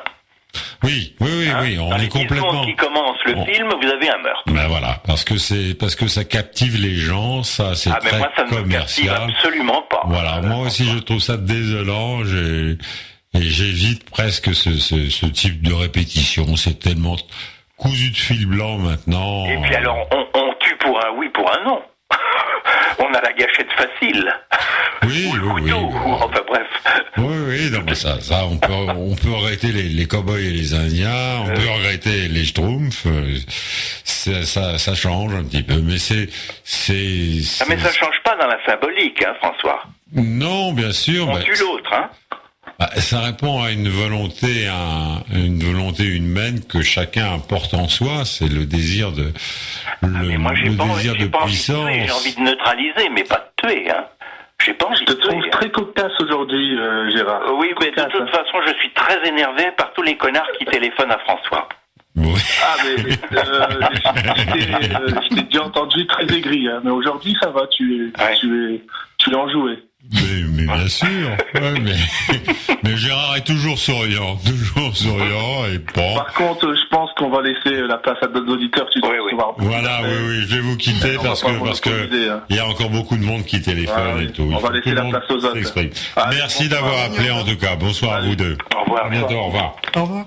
Oui, on est complètement. Dans les 10 secondes qui commence le film, vous avez un meurtre. Ben voilà, parce que ça captive les gens, ça c'est très moi, ça commercial. Me captive absolument pas. Voilà, moi aussi je trouve ça désolant. Et j'évite presque ce type de répétition. C'est tellement cousu de fil blanc maintenant. Et puis alors, on tue pour un oui, pour un non. On a la gâchette facile. Oui. Enfin bref. Oui, non, mais ça, on peut regretter les cow-boys et les Indiens, on peut regretter les Schtroumpfs. Ça change un petit peu, mais mais ça change pas dans la symbolique, hein, François. Non, bien sûr. On tue l'autre, hein. Ça répond à une volonté humaine que chacun porte en soi. C'est le désir de puissance. J'ai envie de neutraliser, mais pas de tuer, hein. J'ai pas envie de tuer. Je te trouve très cocasse aujourd'hui, Gérard. Oui, mais de toute façon, je suis très énervé par tous les connards qui téléphonent à François. Oui. Ah, mais je t'ai déjà entendu très aigri, hein, mais aujourd'hui ça va, tu es enjoué. Mais bien sûr, mais Gérard est toujours souriant et bon. Par contre, je pense qu'on va laisser la place à d'autres auditeurs. Voilà, je vais vous quitter parce que il y a encore beaucoup de monde qui téléphone et tout. On va laisser la place aux autres. Merci d'avoir appelé en tout cas. Bonsoir à vous deux. Au revoir. À bientôt. Au revoir. Au revoir.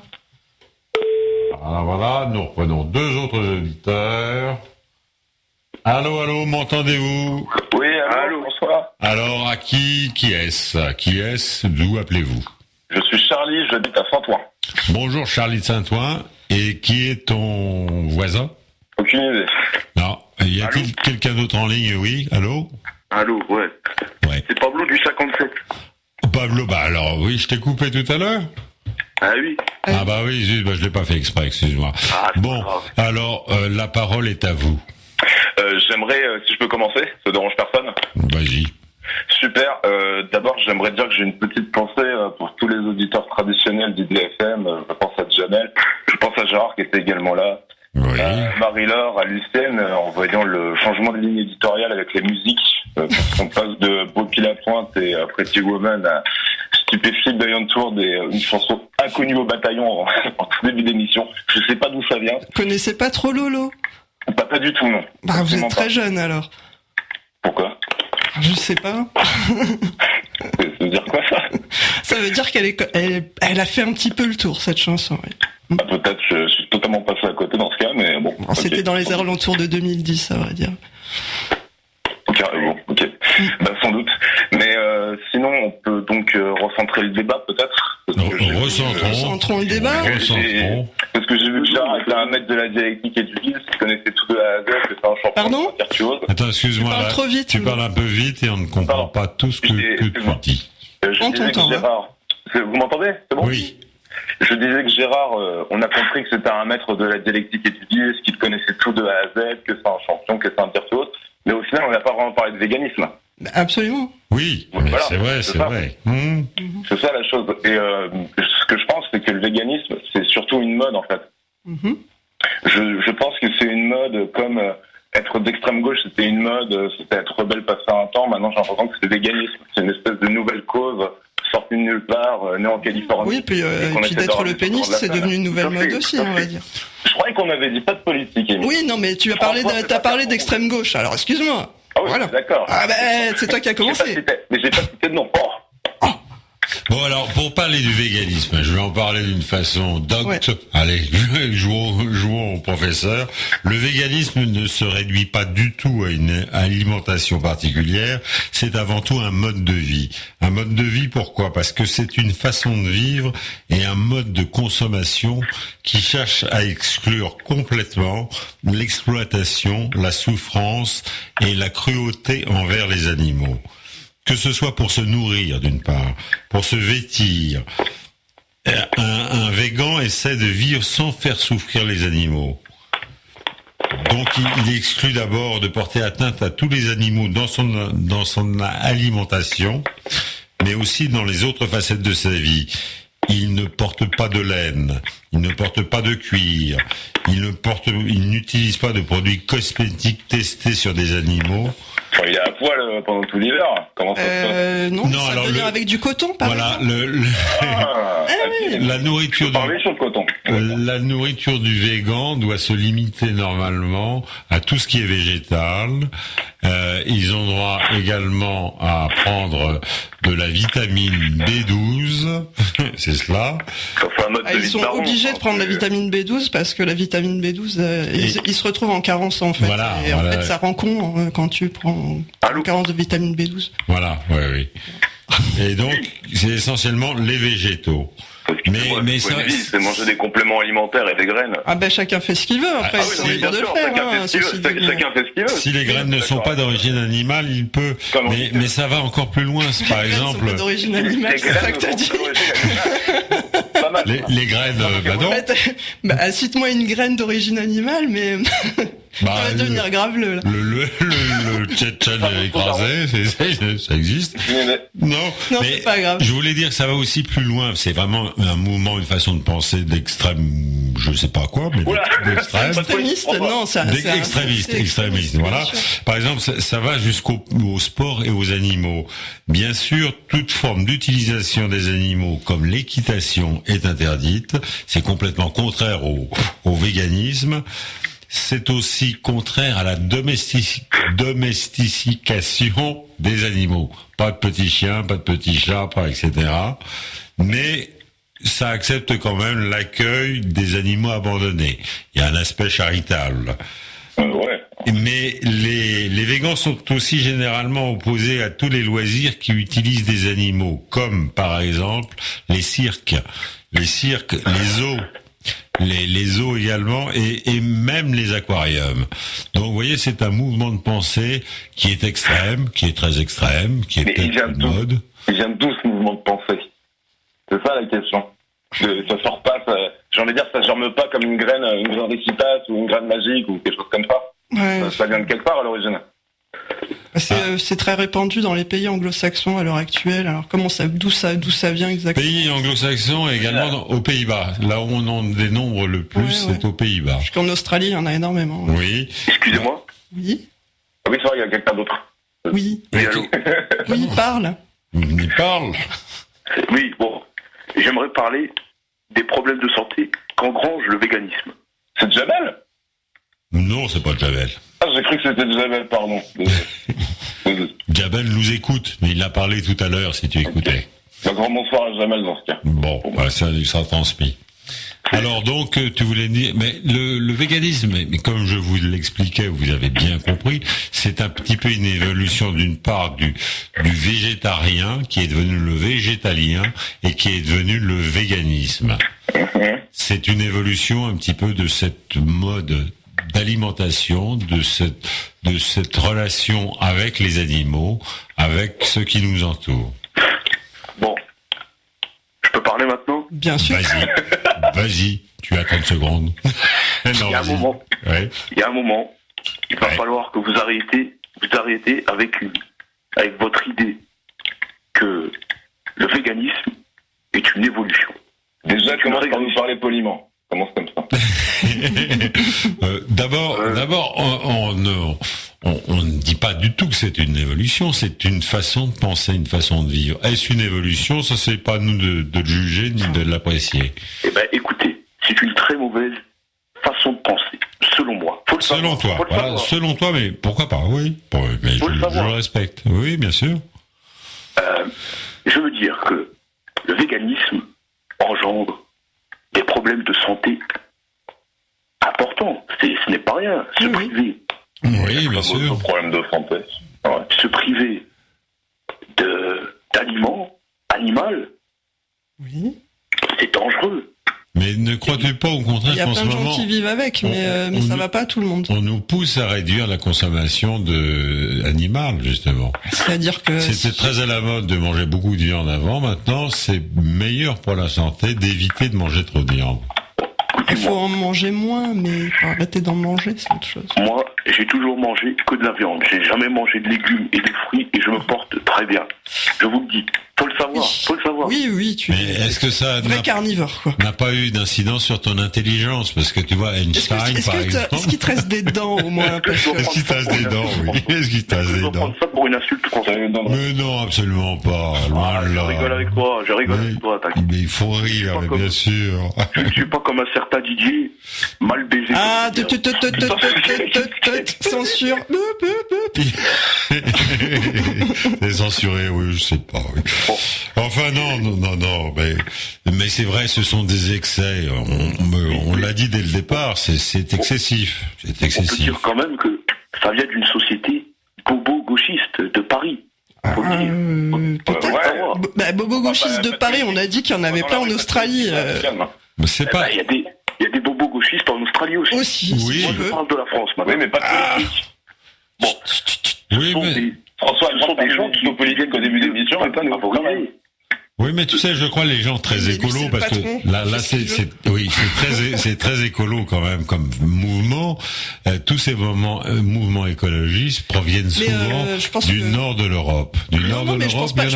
Alors voilà, nous reprenons deux autres auditeurs. Allô, m'entendez-vous? Oui, allô, bonsoir. Alors, à qui est-ce? D'où appelez-vous? Je suis Charlie, j'habite à Saint-Ouen. Bonjour Charlie de Saint-Ouen. Et qui est ton voisin? Aucune idée. Non. Y a-t-il quelqu'un d'autre en ligne? Oui, allô? Allô, ouais. C'est Pablo du 57. Pablo, alors oui, je t'ai coupé tout à l'heure. Ah oui. Ah bah oui, je l'ai pas fait exprès, excuse-moi. Bon, alors, la parole est à vous. J'aimerais, si je peux commencer, ça dérange personne? Vas-y. Super. D'abord, j'aimerais dire que j'ai une petite pensée pour tous les auditeurs traditionnels d'IDFM. Je pense à Jamel, je pense à Gérard qui était également là. Oui. Marie-Laure, à Lucien, en voyant le changement de ligne éditoriale avec les musiques. On passe de Bopi la Pointe et Pretty Woman à Stupéfie Beyond Tour, une chanson inconnue au bataillon en tout début d'émission. Je sais pas d'où ça vient. Vous connaissez pas trop Lolo? Pas du tout, non. Bah, vous êtes très jeune alors. Pourquoi? Je sais pas. Ça veut dire quoi ça? Ça veut dire elle a fait un petit peu le tour cette chanson. Oui. Peut-être, je suis totalement passé à côté dans ce cas, mais bon. C'était dans les alentours de 2010, à vrai dire. Carrément, ok. Sans doute. Mais sinon, on peut donc recentrer le débat peut-être. Recentrons le débat. Parce que j'ai vu que Gérard était un maître de la dialectique et du guise, qui connaissait tout de A à Z, que c'est un champion virtuose. Attends, excuse-moi, tu parles un peu vite et on ne comprend pas tout ce que tu dis. Je disais que Gérard... Vous m'entendez? C'est bon? Oui. Je disais que Gérard, on a compris que c'était un maître de la dialectique et du guise, qu'il connaissait tout de A à Z, que c'est un champion, que c'est un virtuose. Mais au final, on n'a pas vraiment parlé de véganisme. Absolument. Oui, mais voilà, c'est vrai. C'est ça la chose. Et ce que je pense, c'est que le véganisme, c'est surtout une mode, en fait. Je pense que c'est une mode comme être d'extrême gauche, c'était une mode, c'était être rebelle passé un temps. Maintenant, j'ai l'impression que c'est le véganisme. C'est une espèce de nouvelle cause sortie de nulle part, née en Californie. Oui, puis d'être le péniste, c'est devenu une nouvelle mode aussi, on va dire. Je croyais qu'on avait dit pas de politique, Émile. Oui, non, mais tu as parlé d'extrême gauche, alors excuse-moi. Ah oui, voilà. D'accord. Ah ben, c'est toi qui as commencé. Mais j'ai pas cité de nom. Bon, alors, pour parler du véganisme, je vais en parler d'une façon docte. Ouais. Allez, jouons au professeur. Le véganisme ne se réduit pas du tout à une alimentation particulière. C'est avant tout un mode de vie. Un mode de vie, pourquoi? Parce que c'est une façon de vivre et un mode de consommation qui cherche à exclure complètement l'exploitation, la souffrance et la cruauté envers les animaux. Que ce soit pour se nourrir d'une part, pour se vêtir. Un végan essaie de vivre sans faire souffrir les animaux. Donc il exclut d'abord de porter atteinte à tous les animaux dans son alimentation, mais aussi dans les autres facettes de sa vie. Il ne porte pas de laine, il ne porte pas de cuir, il n'utilise pas de produits cosmétiques testés sur des animaux. Il est à poil pendant tout l'hiver. Comment ça se passe? Non, ça alors venir avec du coton, par exemple. La nourriture sur le coton. La nourriture du végan doit se limiter normalement à tout ce qui est végétal. Ils ont droit également à prendre de la vitamine B12, c'est cela. Ils sont obligés de prendre la vitamine B12 parce que la vitamine B12, ils se retrouvent en carence en fait. Voilà, et en fait, ça rend con quand tu prends une carence de vitamine B12. Voilà, oui. Et donc, c'est essentiellement les végétaux. Mais ça, c'est manger des compléments alimentaires et des graines. Ah ben chacun fait ce qu'il veut. Après, c'est libre de le faire. Chacun fait ce qu'il veut. Si les graines ne sont pas d'origine animale, il peut. Mais ça va encore plus loin. Par exemple. Sont pas d'origine animale, c'est ça que t'as dit. Les graines, non. Cite-moi une graine d'origine animale, mais. Ça va devenir graveleux, là. Le tchetchen écrasé, ça existe. Non, mais c'est pas grave. Je voulais dire que ça va aussi plus loin. C'est vraiment un mouvement, une façon de penser d'extrême, je sais pas quoi, mais d'extrême. Extrémiste, non, extrémiste, voilà. Par exemple, ça va jusqu'au sport et aux animaux. Bien sûr, toute forme d'utilisation des animaux, comme l'équitation, est interdite. C'est complètement contraire au véganisme. C'est aussi contraire à la domestication des animaux. Pas de petits chiens, pas de petits chats, pas etc. Mais ça accepte quand même l'accueil des animaux abandonnés. Il y a un aspect charitable. Mais les végans sont aussi généralement opposés à tous les loisirs qui utilisent des animaux, comme par exemple les cirques, les zoos. Les zoos également et même les aquariums. Donc vous voyez, c'est un mouvement de pensée qui est extrême, qui est très extrême, qui est peut-être une mode. Ils viennent d'où ce mouvement de pensée? C'est ça la question. Ça sort pas, j'ai envie de dire, ça germe pas comme une graine d'Équitas ou une graine magique ou quelque chose comme ça. Ouais. Ça vient de quelque part à l'origine. C'est très répandu dans les pays anglo-saxons à l'heure actuelle. Alors d'où ça vient exactement? Pays anglo-saxons et également aux Pays-Bas. Là où on en dénombre le plus, c'est aux Pays-Bas. Parce qu'en Australie, il y en a énormément. Ouais. Oui. Excusez-moi. Oui. Ah oui, c'est vrai, il y a quelqu'un d'autre. Oui. Allô. Oui, parle. Il parle. Oui, bon. J'aimerais parler des problèmes de santé qu'engrange le véganisme. C'est Jamel? Non, c'est pas Jamel. Ah, j'ai cru que c'était Jamel, pardon. Jamel nous écoute, mais il a parlé tout à l'heure, si tu écoutais. Un grand bonsoir à Jamel dans ce cas. Bon, ça sera transmis. Alors donc, tu voulais dire, mais le véganisme, mais comme je vous l'expliquais, vous avez bien compris, c'est un petit peu une évolution d'une part du végétarien qui est devenu le végétalien et qui est devenu le véganisme. C'est une évolution un petit peu de cette mode d'alimentation, de cette relation avec les animaux, avec ceux qui nous entourent. Bon, je peux parler maintenant? Bien sûr. Vas-y, tu as 30 secondes. Il y a un moment, il va falloir que vous arrêtez avec votre idée que le véganisme est une évolution. Déjà, commence par nous parler poliment. Commence comme ça. D'abord, on ne dit pas du tout que c'est une évolution, c'est une façon de penser, une façon de vivre. Est-ce une évolution? Ça, c'est pas à nous de le juger ni de l'apprécier. Eh ben, écoutez, c'est une très mauvaise façon de penser, selon moi. Selon toi, mais pourquoi pas? Oui, mais je le respecte. Oui, bien sûr. Je veux dire que le véganisme engendre des problèmes de santé importants. Ce n'est pas rien. Se priver. Oui, bien sûr. Problème de santé. Ouais. Se priver d'aliments, animal, c'est dangereux. Mais ne crois-tu pas au contraire qu'en ce moment... Il y a plein de gens qui vivent avec, mais ça va pas à tout le monde. On nous pousse à réduire la consommation animale, justement. C'est-à-dire que... C'était très à la mode de manger beaucoup de viande avant. Maintenant, c'est meilleur pour la santé d'éviter de manger trop de viande. Il faut en manger moins, mais faut arrêter d'en manger, c'est autre chose. Moi, j'ai toujours mangé que de la viande. J'ai jamais mangé de légumes et des fruits et je me porte très bien. Je vous le dis. Faut le savoir. Oui, tu es est-ce que ça vrai carnivore, quoi. N'a pas eu d'incidence sur ton intelligence, parce que tu vois, Einstein, par exemple... Est-ce qu'il te reste des dents, au moins? Est-ce qu'il te reste des dents, oui. Est-ce qu'il te reste des dents? prendre ça pour une insulte quand ça Mais non, absolument pas. Je rigole avec toi, t'inquiète. Mais il faut rire, mais bien sûr. Je ne suis pas comme un certain Didier, mal baisé. Ah, censure. C'est censuré, oui, je sais pas, oui. Enfin, non, mais c'est vrai, ce sont des excès. On l'a dit dès le départ, c'est excessif. C'est excessif. On peut dire quand même que ça vient d'une société bobo-gauchiste de Paris. Peut-être. Bobo-gauchiste de Paris, on a dit qu'il y en avait plein en Australie. Mais c'est pas... Il y a des bobos gauchistes en Australie aussi. Oui. Moi, je parle de la France, maintenant. Oui, mais pas politiques. Bon. François, ce sont des gens qui sont politiques au début de l'émission, et pas nous. Oui, mais tu sais, je crois les gens très écolos, parce que là, c'est très écolo quand même comme mouvement. Tous ces mouvements écologistes proviennent souvent du nord de l'Europe. Je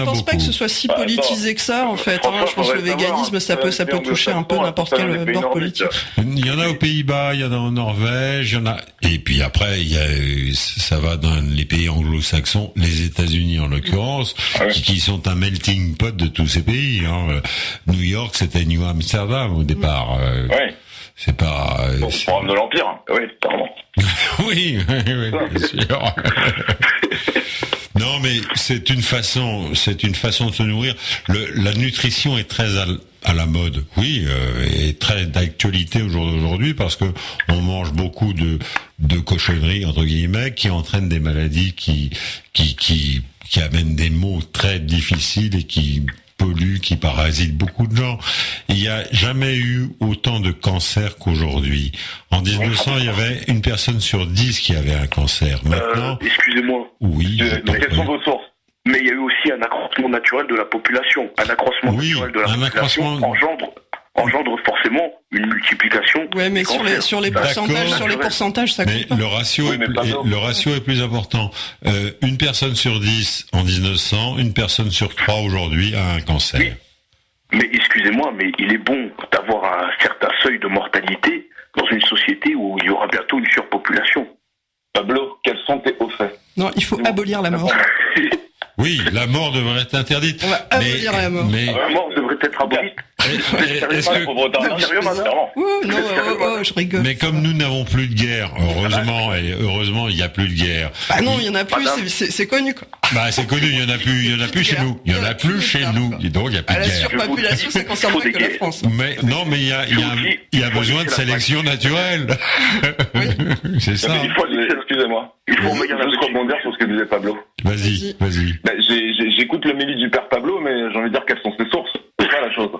pense pas que ce soit si politisé que ça, en fait. Je pense que le véganisme, ça peut toucher un peu n'importe quel bord politique. Il y en a aux Pays-Bas, il y en a en Norvège, il y en a. Et puis après, ça va dans les pays anglo-saxons, les États-Unis en l'occurrence, qui sont un melting pot de tous ces pays. New York, c'était New Amsterdam au départ. C'est pas... le programme de l'Empire. Oui, pardon. oui, bien sûr. Non, mais c'est une façon de se nourrir. La nutrition est très à la mode, et très d'actualité au jour d'aujourd'hui, parce que on mange beaucoup de cochonneries entre guillemets qui entraînent des maladies qui amènent des maux très difficiles et qui polluent, qui parasitent beaucoup de gens. Il n'y a jamais eu autant de cancers qu'aujourd'hui. En 1900, il y avait une personne sur 10 qui avait un cancer. Maintenant, excusez-moi. Oui. Quelles sont vos sources? Mais il y a eu aussi un accroissement naturel de la population. Un accroissement naturel de la population engendre forcément une multiplication. Ouais, mais sur les pourcentages, ça compte pas. Le ratio est plus important. Une personne sur 10 en 1900, une personne sur 3 aujourd'hui a un cancer. Oui. Mais excusez-moi, mais il est bon d'avoir un certain seuil de mortalité dans une société où il y aura bientôt une surpopulation. Pablo, quels sont tes hauts faits? Non, il faut abolir la mort. Oui, la mort devrait être interdite. On va abolir la mort. Mais la mort devrait être abolie. Je rigole. Mais comme nous n'avons plus de guerre, heureusement, il n'y a plus de guerre. Bah non, il y en a plus, c'est connu, quoi. Bah c'est connu, il y en a plus chez nous. Il y en a plus chez nous. Et donc il y a plus de guerre. La surpopulation, ça concerne pas que la France. Mais non, mais il y a besoin de sélection naturelle. C'est ça. Excusez-moi. Il faut juste rebondir sur ce que disait Pablo. Vas-y. J'écoute le mélodie du père Pablo, mais j'ai envie de dire quelles sont ses sources. C'est ça la chose.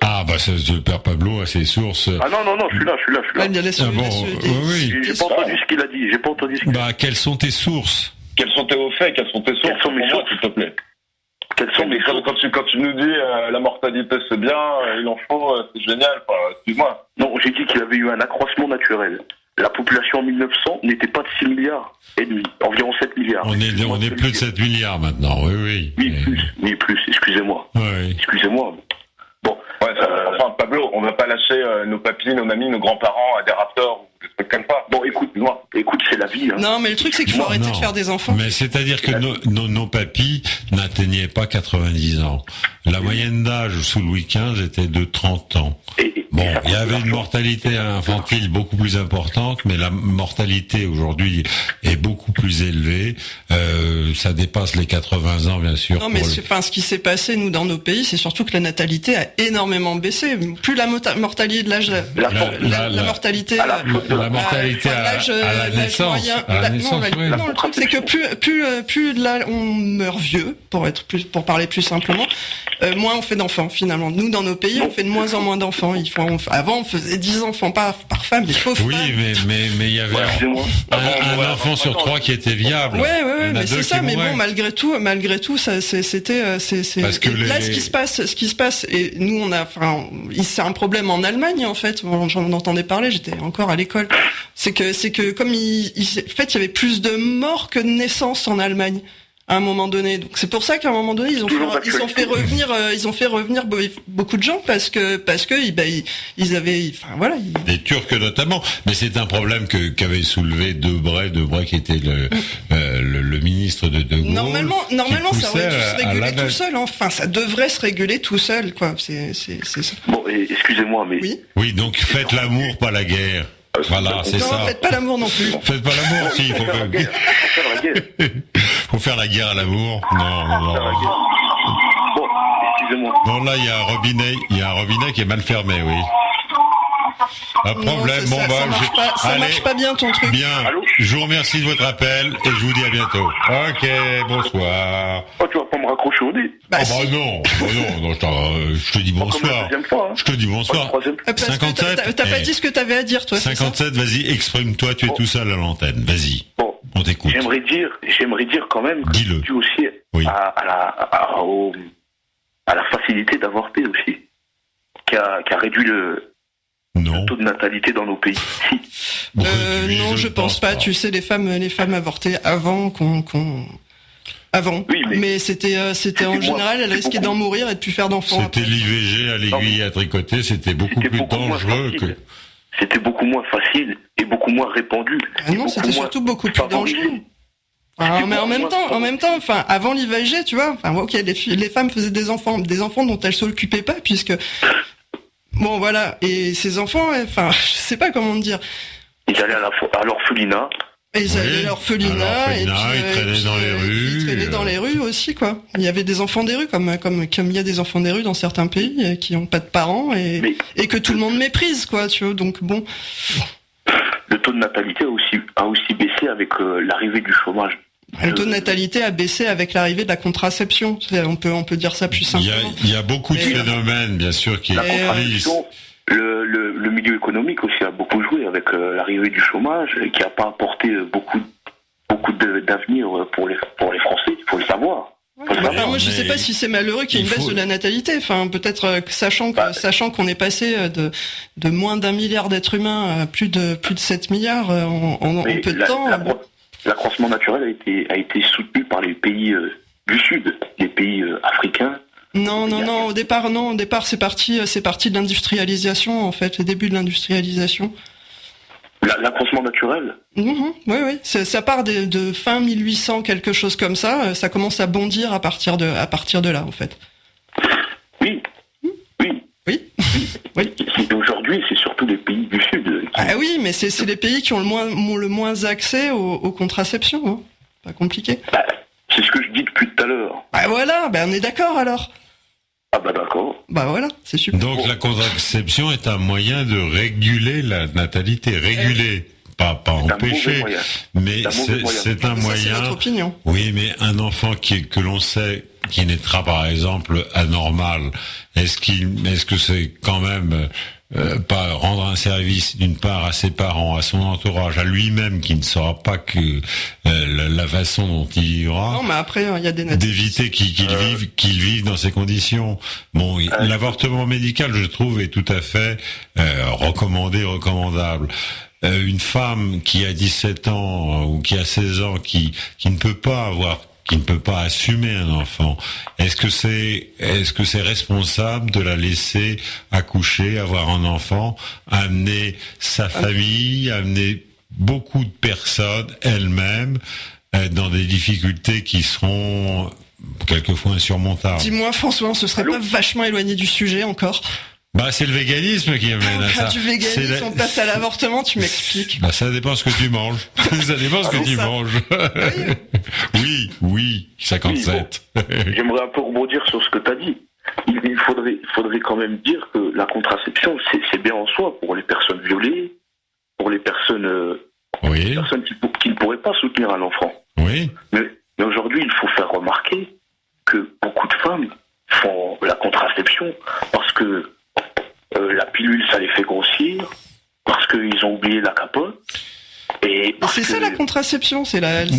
Ah bah le père Pablo a ses sources. Ah non, je suis là. Oui. J'ai pas entendu ce qu'il a dit. Bah quelles sont tes sources? Quels sont tes hauts faits? Quelles sont tes sources? Quelles sont mes sources, s'il te plaît? Quelles sont mes sources? Quand tu nous dis la mortalité c'est bien, il en faut, c'est génial. Excuse-moi. Non, j'ai dit qu'il avait eu un accroissement naturel. la population en 1900 n'était pas de 6 milliards et demi, environ 7 milliards. On est plus de 7 milliards maintenant, oui. Oui, plus, excusez-moi. Oui. Excusez-moi. Bon. Ouais, enfin, Pablo, on va pas lâcher nos papis, nos mamies, nos grands-parents à des raptors ou des trucs comme ça. Bon, écoute, c'est la vie. Hein. Non, mais le truc, c'est qu'il faut arrêter de faire des enfants. Mais c'est-à-dire que nos papis n'atteignaient pas 90 ans. La moyenne d'âge sous Louis XV était de 30 ans. Bon, il y avait une mortalité infantile beaucoup plus importante, mais la mortalité aujourd'hui est beaucoup plus élevée. Ça dépasse les 80 ans, bien sûr. Non, mais ce qui s'est passé, nous, dans nos pays, c'est surtout que la natalité a énormément baissé. Plus la mortalité de l'âge, la mortalité à la naissance. Non, le truc, c'est que plus là, on meurt vieux, pour parler plus simplement, moins on fait d'enfants, finalement. Nous, dans nos pays, on fait de moins en moins d'enfants. Avant, on faisait 10 enfants par femme, des pauvres femmes. Oui, mais il y avait un enfant sur 3 qui était viable. Ouais, mais c'est ça. Mais bon, malgré tout, ça, c'était, parce que là, ce qui se passe, et nous, c'est un problème en Allemagne, en fait. J'en entendais parler, j'étais encore à l'école. C'est que comme en fait, il y avait plus de morts que de naissances en Allemagne. À un moment donné, donc c'est pour ça qu'à un moment donné ils ont fait revenir beaucoup de gens parce que ils avaient, les Turcs notamment, mais c'est un problème qu'avait soulevé Debray qui était le ministre de Gaulle. Normalement ça aurait dû se réguler tout seul, enfin ça devrait se réguler tout seul, quoi. C'est ça. Bon, excusez-moi, mais oui, donc faites l'amour, pas la guerre. Voilà, c'est ça. Non, faites pas l'amour non plus. Faites pas l'amour, si, il faut faire la guerre. Faut faire la guerre à l'amour. Non. Bon, excusez-moi. Non, là, il y a un robinet qui est mal fermé, oui. Un problème, ça marche pas bien ton truc. Bien. Allô, je vous remercie de votre appel et je vous dis à bientôt. Ok, bonsoir. Oh, tu vas pas me raccrocher au nez. Non, je te dis bonsoir. Je te dis bonsoir. 57. T'as pas dit ce que t'avais à dire, toi. 57, vas-y, exprime-toi, tu es tout seul à l'antenne. Vas-y. Bon. On t'écoute. J'aimerais dire quand même que tu aussi à la facilité d'avorter aussi, qui a réduit le taux de natalité dans nos pays. Non, je pense pas. Tu sais, les femmes avortaient avant avant. Oui, mais c'était en général, elles risquaient d'en mourir et de plus faire d'enfants. C'était l'IVG à l'aiguille à tricoter, c'était beaucoup plus dangereux que... C'était beaucoup moins facile et beaucoup moins répandu. Ah non, c'était surtout beaucoup plus dangereux. Mais en même temps, enfin, avant l'IVG, tu vois, enfin, ok, les femmes faisaient des enfants dont elles s'occupaient pas, puisque, bon, voilà, et ces enfants, enfin, je sais pas comment dire. Ils allaient à l'orphelinat. Ils allaient à l'orphelinat, et puis, ils traînaient dans les rues aussi, quoi. Il y avait des enfants des rues, comme il y a des enfants des rues dans certains pays qui ont pas de parents et que tout le monde méprise, quoi, tu vois, donc bon. Le taux de natalité a aussi baissé avec l'arrivée du chômage. Le taux de natalité a baissé avec l'arrivée de la contraception. On peut dire ça plus simplement. Il y a beaucoup de phénomènes, bien sûr, qui contraception. Le milieu économique aussi a beaucoup joué avec l'arrivée du chômage, qui n'a pas apporté beaucoup d'avenir pour les Français. Il faut le savoir. Moi, je sais pas si c'est malheureux qu'il y ait une baisse de la natalité. Enfin, peut-être sachant qu'on est passé de moins d'1 milliard d'êtres humains à plus de 7 milliards en peu de temps. L'accroissement naturel a été soutenu par les pays du Sud, les pays africains. Non. Au départ, c'est parti de l'industrialisation, en fait, le début de l'industrialisation. L'accroissement naturel. Oui. Ça part de fin 1800, quelque chose comme ça. Ça commence à bondir à partir de là, en fait. Oui. Aujourd'hui, c'est surtout les pays du Sud. Ah oui, mais c'est les pays qui ont le moins accès aux contraceptions. Hein. Pas compliqué. C'est ce que je dis depuis tout à l'heure. Voilà, on est d'accord alors. Ah d'accord. Voilà, c'est super. Donc la contraception est un moyen de réguler la natalité, pas empêcher, mais c'est un moyen. C'est notre opinion. Oui, mais un enfant que l'on sait qui naîtra par exemple anormal, est-ce que c'est quand même pas rendre un service d'une part à ses parents, à son entourage, à lui-même qui ne saura pas que la façon dont il vivra. Non, mais après il y a d'éviter qu'il vive dans ces conditions. Bon, l'avortement médical, je trouve, est tout à fait recommandable. une femme qui a 17 ans ou qui a 16 ans qui ne peut pas assumer un enfant, est-ce que c'est responsable de la laisser accoucher, avoir un enfant, amener sa famille, amener beaucoup de personnes elle-même dans des difficultés qui seront quelquefois insurmontables? Dis-moi François, on se serait pas vachement éloigné du sujet encore? Bah, c'est le véganisme qui amène à ça. Du véganisme, on passe à l'avortement, tu m'expliques. Bah, ça dépend ce que tu manges. Ça dépend ce que tu manges. Oui, 57. Oui, bon. J'aimerais un peu rebondir sur ce que tu as dit. Il faudrait quand même dire que la contraception, c'est bien en soi pour les personnes violées, pour les personnes, qui ne pourraient pas soutenir un enfant. Oui. Mais aujourd'hui, il faut faire remarquer que beaucoup de femmes font la contraception parce que la pilule, ça les fait grossir, parce qu'ils ont oublié la capote. Et c'est ça la contraception,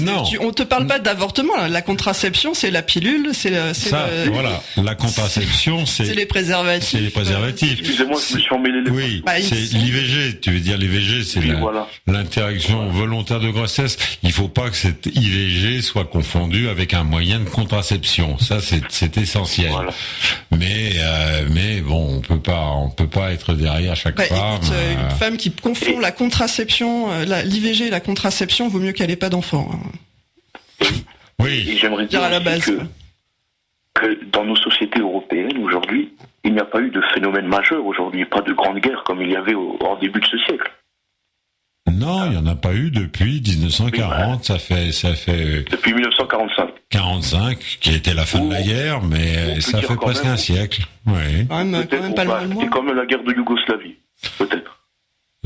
Non. On te parle pas d'avortement, là. La contraception, c'est la pilule, voilà. La contraception, c'est les préservatifs. C'est les préservatifs. Excusez-moi, je me suis emmêlé les Oui, c'est l'IVG. Tu veux dire l'IVG, c'est l'interruption volontaire de grossesse. Il faut pas que cette IVG soit confondue avec un moyen de contraception. Ça, c'est essentiel. Voilà. Mais bon, on peut pas être derrière chaque femme. Écoute, une femme qui confond la contraception, l'IVG et la contraception, vaut mieux qu'elle ait pas d'enfant. Oui. Et j'aimerais dire à la base que dans nos sociétés européennes aujourd'hui, il n'y a pas eu de phénomène majeur aujourd'hui, pas de grande guerre comme il y avait en début de ce siècle. Non, il n'y en a pas eu depuis 1940, ça fait... Depuis 1945. 45, qui était la fin de la guerre, mais ça fait presque un siècle. Oui. Quand même pas loin. C'est comme la guerre de Yougoslavie, peut-être.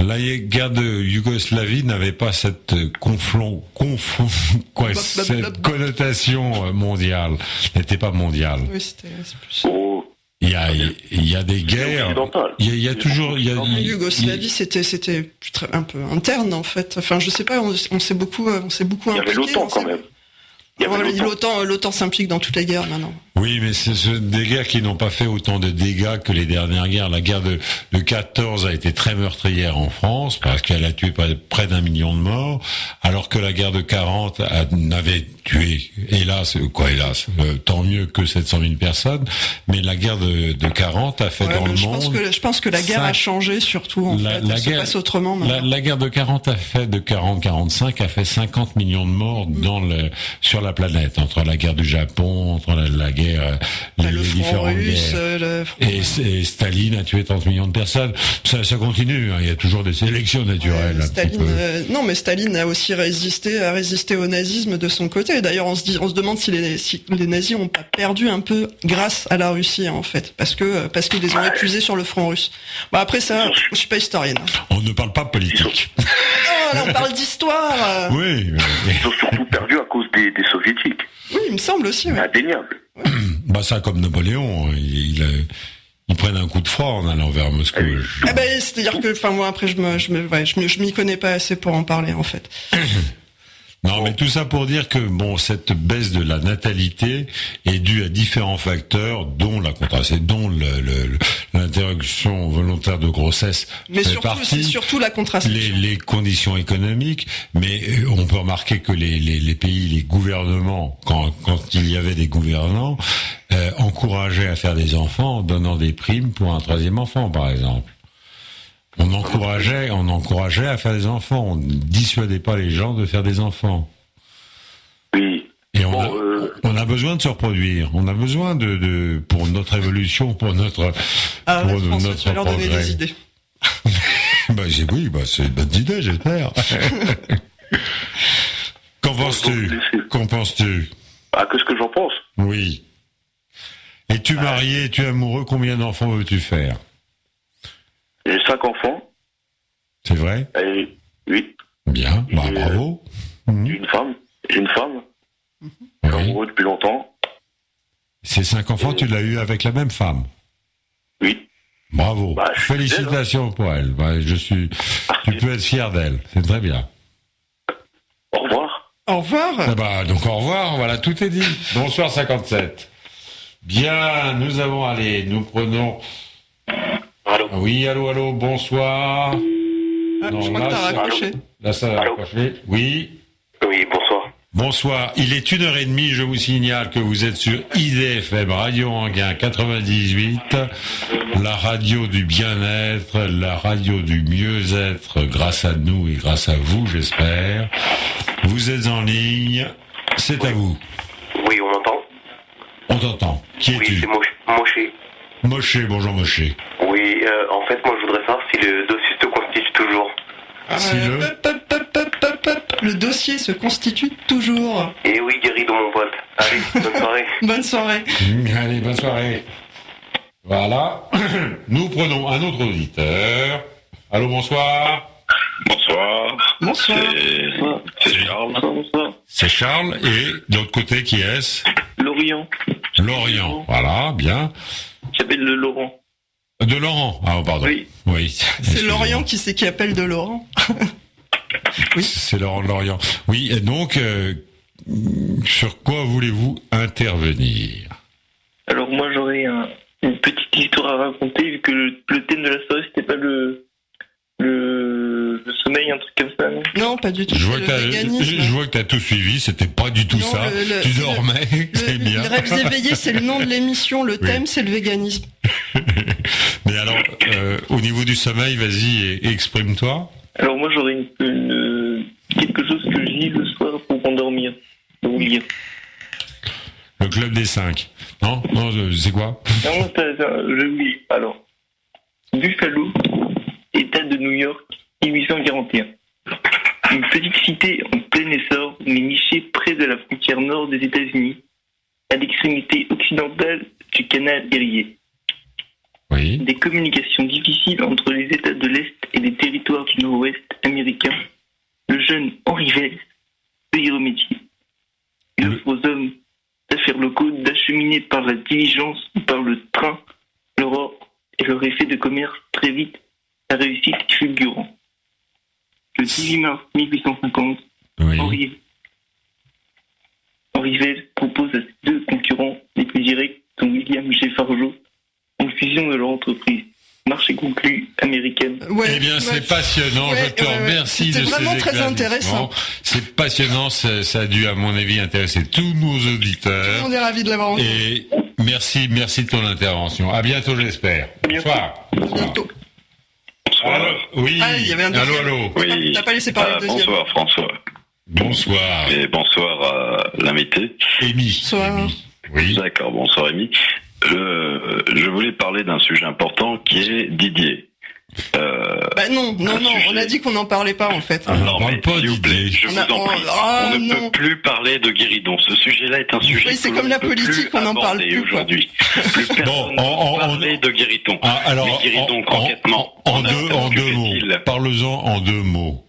La guerre de Yougoslavie n'avait pas cette cette connotation mondiale. N'était pas mondiale. Oui, c'est plus... Il y a des guerres. Il y a toujours. Yougoslavie, c'était un peu interne en fait. Enfin, je sais pas. On s'est beaucoup impliqué. Il y avait l'OTAN quand même. L'OTAN s'implique dans toutes les guerres maintenant. Oui, mais c'est des guerres qui n'ont pas fait autant de dégâts que les dernières guerres. La guerre de 14 a été très meurtrière en France parce qu'elle a tué près d'1 million de morts, alors que la guerre de 40 n'avait tué, hélas, tant mieux que 700 000 personnes, mais la guerre de 40 a fait dans le monde... Je pense que la guerre a changé surtout, en fait. Elle se passe autrement maintenant. La guerre de 40-45 a fait 50 millions de morts sur la planète, entre la guerre du Japon, entre la guerre, les différentes guerres. Et Staline a tué 30 millions de personnes. Ça continue, hein. Il y a toujours des sélections naturelles. Staline a aussi résisté au nazisme de son côté. D'ailleurs, on se demande si les nazis ont pas perdu un peu grâce à la Russie, en fait, parce qu'ils les ont épuisés sur le front russe. Bon, après ça, je suis pas historienne. On ne parle pas politique. Oh, là, on parle d'histoire. Oui. Ils ont surtout perdu à cause des soviétiques. Oui, il me semble aussi. Ouais. Indéniable. Bah ça, comme Napoléon, ils prennent un coup de froid en allant vers Moscou. C'est-à-dire que, moi après, je m'y connais pas assez pour en parler, en fait. Non, mais tout ça pour dire que cette baisse de la natalité est due à différents facteurs, dont la contraception, dont l'interruption volontaire de grossesse. Mais c'est surtout la contraception. Les conditions économiques, mais on peut remarquer que les pays, les gouvernements, quand il y avait des gouvernants, encourageaient à faire des enfants en donnant des primes pour un 3e enfant, par exemple. On encourageait à faire des enfants. On ne dissuadait pas les gens de faire des enfants. Oui. Et on a besoin de se reproduire. On a besoin pour notre évolution, pour notre notre progrès. Donner des idées. C'est une bonne idée, j'espère. Qu'en penses-tu? Qu'est-ce que j'en pense? Oui. Es-tu marié, es-tu amoureux? Combien d'enfants veux-tu faire? J'ai 5 enfants. C'est vrai? Oui. Bien, bravo. J'ai une femme. Amoureux depuis longtemps. Ces 5 enfants, tu l'as eu avec la même femme? Oui. Bravo. Félicitations pour elle. Tu peux être fier d'elle. C'est très bien. Au revoir. Au revoir. Donc au revoir, voilà, tout est dit. Bonsoir 57. Bien, nous prenons... Allô. Oui, allô, bonsoir. Non, je crois que t'as raccroché. Là, ça a raccroché. Oui. Oui, bonsoir. Bonsoir. Il est 1h30. Je vous signale que vous êtes sur IDFM, Radio Anguin 98, la radio du bien-être, la radio du mieux-être, grâce à nous et grâce à vous, j'espère. Vous êtes en ligne. C'est à vous. Oui, on m'entend? On t'entend. Qui es-tu? Oui, c'est Moshe. Moshe, bonjour Moshe. Oui, en fait, moi, je voudrais savoir si le dossier se constitue toujours. Si le dossier se constitue toujours. Et oui, Guéridon, mon pote. Allez, bonne soirée. Bonne soirée. Allez, bonne soirée. Voilà. Nous prenons un autre auditeur. Allô, bonsoir. Bonsoir. Bonsoir. C'est Charles. Bonsoir. C'est Charles. Et de l'autre côté, qui est-ce? Lorient. Lorient. Voilà, bien. J'appelle le Laurent. De Laurent. Ah, pardon. Oui. C'est Lorient qui appelle de Laurent. Oui. C'est Laurent de Lorient. Oui, et donc, sur quoi voulez-vous intervenir? Alors moi j'aurais une petite histoire à raconter, vu que le thème de la soirée c'était pas le sommeil, un truc comme ça, non? Non, pas du tout. Je vois que t'as tout suivi, c'était pas du tout non, ça. Tu dormais, c'est bien. Les rêves éveillés, c'est le nom de l'émission, le thème c'est le véganisme. Mais alors, au niveau du sommeil, vas-y et exprime-toi. Alors moi j'aurais quelque chose que je lis le soir pour m'endormir, pour lire. Le club des 5. Non, c'est quoi? Non, je lis. Alors, Buffalo, État de New York, 1841. Une petite cité en plein essor, mais nichée près de la frontière nord des États-Unis, à l'extrémité occidentale du canal Erie. Oui. Des communications difficiles entre les États de l'Est et les territoires du Nord-Ouest américain. Le jeune Henry Vels peut y remédier. Il offre aux hommes d'affaires locaux d'acheminer par la diligence ou par le train leur or et leur effet de commerce très vite la réussite fulgurant. Le 18 mars 1850, Henry Vels propose à ses deux concurrents les plus directs, dont William G. Farlow, une fusion de leur entreprise. Marché conclu américaine. Eh bien, c'est passionnant. Je te remercie de ces éclaircissements. C'est vraiment très intéressant. C'est passionnant. Ça a dû, à mon avis, intéresser tous nos auditeurs. On est ravis de l'avoir entendu. Et merci de ton intervention. À bientôt, j'espère. Bonsoir. À bientôt. Allô. Oui. Ah, il y avait un deuxième. Allô. Oui. T'as pas laissé parler le deuxième. Bonsoir, François. Bonsoir. Et bonsoir à l'invité. Amy. Bonsoir. Oui. D'accord, bonsoir Amy. Je voulais parler d'un sujet important qui est Didier. Non, on a dit qu'on n'en parlait pas en fait. Non, mais s'il vous plaît, je vous en prie, on ne peut plus parler de Guéridon. Ce sujet-là est un sujet. Oui, c'est comme la politique, on n'en parle plus aujourd'hui. Plus personne ne peut parler de Guéridon. Alors, mais Guéridon, concrètement, en deux mots. Parle-en en 2 mots.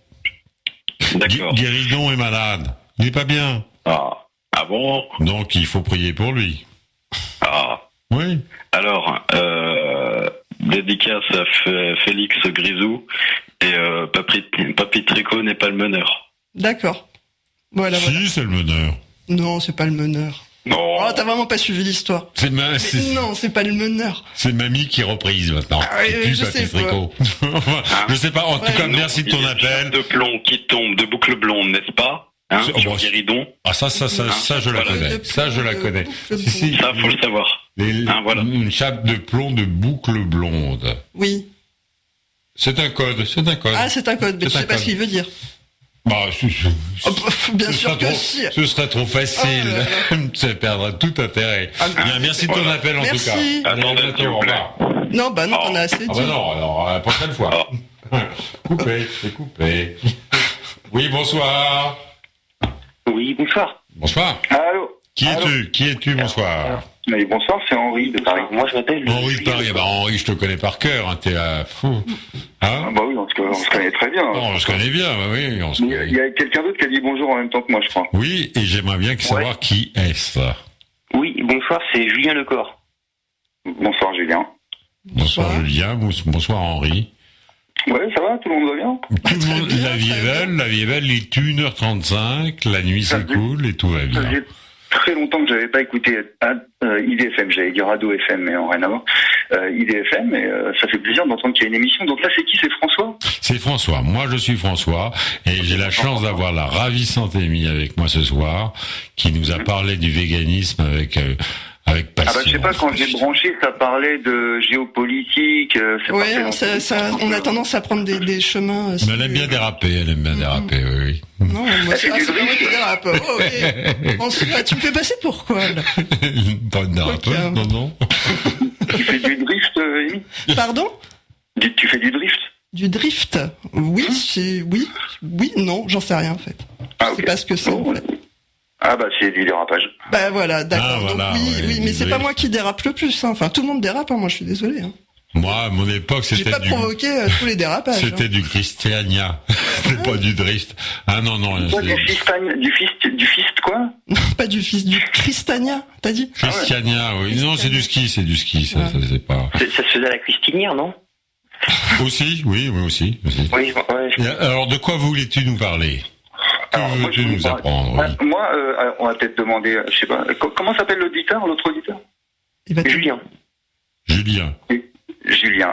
D'accord. Guéridon est malade. Il n'est pas bien. Ah bon? Donc il faut prier pour lui. Ah. Oui. Alors, dédicace à Félix Grisou et Papy Tricot n'est pas le meneur. D'accord. Voilà. C'est le meneur. Non, c'est pas le meneur. Non. Oh, t'as vraiment pas suivi l'histoire. Non, c'est pas le meneur. C'est mamie qui reprise maintenant. Ah, oui, je sais Tricot. Je sais pas. En tout cas, merci de ton appel. De plomb qui tombe de boucle blonde, n'est-ce pas? Sur Guéridon. Ah ça je la connais. Ça je la connais. Si. Ça faut le savoir. Voilà. Une chape de plomb de boucle blonde. Oui. C'est un code. Ah, c'est un code, mais je sais pas ce qu'il veut dire. Bien sûr que si. Ce serait trop facile. Ça perdra tout intérêt. Bien, merci de ton appel en tout cas. Attendez, au revoir. Non, t'en as assez dit. Non, alors, la prochaine fois. C'est coupé. Oui, bonsoir. Oui, bonsoir. Bonsoir. Allô. Qui es-tu, bonsoir. Mais bonsoir, c'est Henri de Paris. Moi, je m'appelle... Henri de Paris. Henri, je te connais par cœur, t'es fou. Oui, on se connaît très bien. On se connaît bien, oui. Il y a quelqu'un d'autre qui a dit bonjour en même temps que moi, je crois. Oui, et j'aimerais bien savoir qui est-ce. Oui, bonsoir, c'est Julien Lecor. Bonsoir, Julien. Bonsoir, Julien. Bonsoir, Henri. Ouais, ça va, tout le monde va bien? Tout le monde, la vie est belle, il est 1h35, la nuit s'écoule et tout va bien. Ça faisait très longtemps que j'avais pas écouté IDFM, j'allais dire Ado FM, mais en rien à voir. IDFM, et ça fait plaisir d'entendre qu'il y a une émission. Donc là, c'est qui? C'est François? C'est François. Moi, je suis François et j'ai la chance d'avoir la ravissante Amy avec moi ce soir, qui nous a parlé du véganisme avec passion. Je sais pas, quand j'ai branché, ça parlait de géopolitique. On a tendance à prendre des chemins. Mais elle aime bien déraper, oui. Non, moi, c'est moi qui dérape. Oh, oui. François, tu me fais passer pour quoi, là? Pas une dérapeuse, non. Tu fais du drift, Amy? Pardon? Tu fais du drift? Du drift? Oui, oui, non, j'en sais rien, en fait. Je sais pas ce que c'est, en fait. Ah bah c'est du dérapage. Bah voilà, d'accord. Ah, voilà, donc oui, mais c'est oui. pas moi qui dérape le plus. Hein. Enfin, tout le monde dérape. Hein. Moi, je suis désolé. Hein. Moi, à mon époque, J'ai c'était pas provoqué tous les dérapages. C'était du Christiania. C'était pas du drift. Ah non. Du fist quoi? Non, pas du fist, du Christania, t'as dit? Christiania, oui. Non, c'est du ski, ça c'est pas. Ça se faisait à la Christinière, non? Aussi, oui, aussi. Oui, ouais. Alors, de quoi voulais-tu nous parler? Que veux-tu nous apprendre? Moi, on va peut-être demander, je sais pas, comment s'appelle l'autre auditeur? Julien. Julien,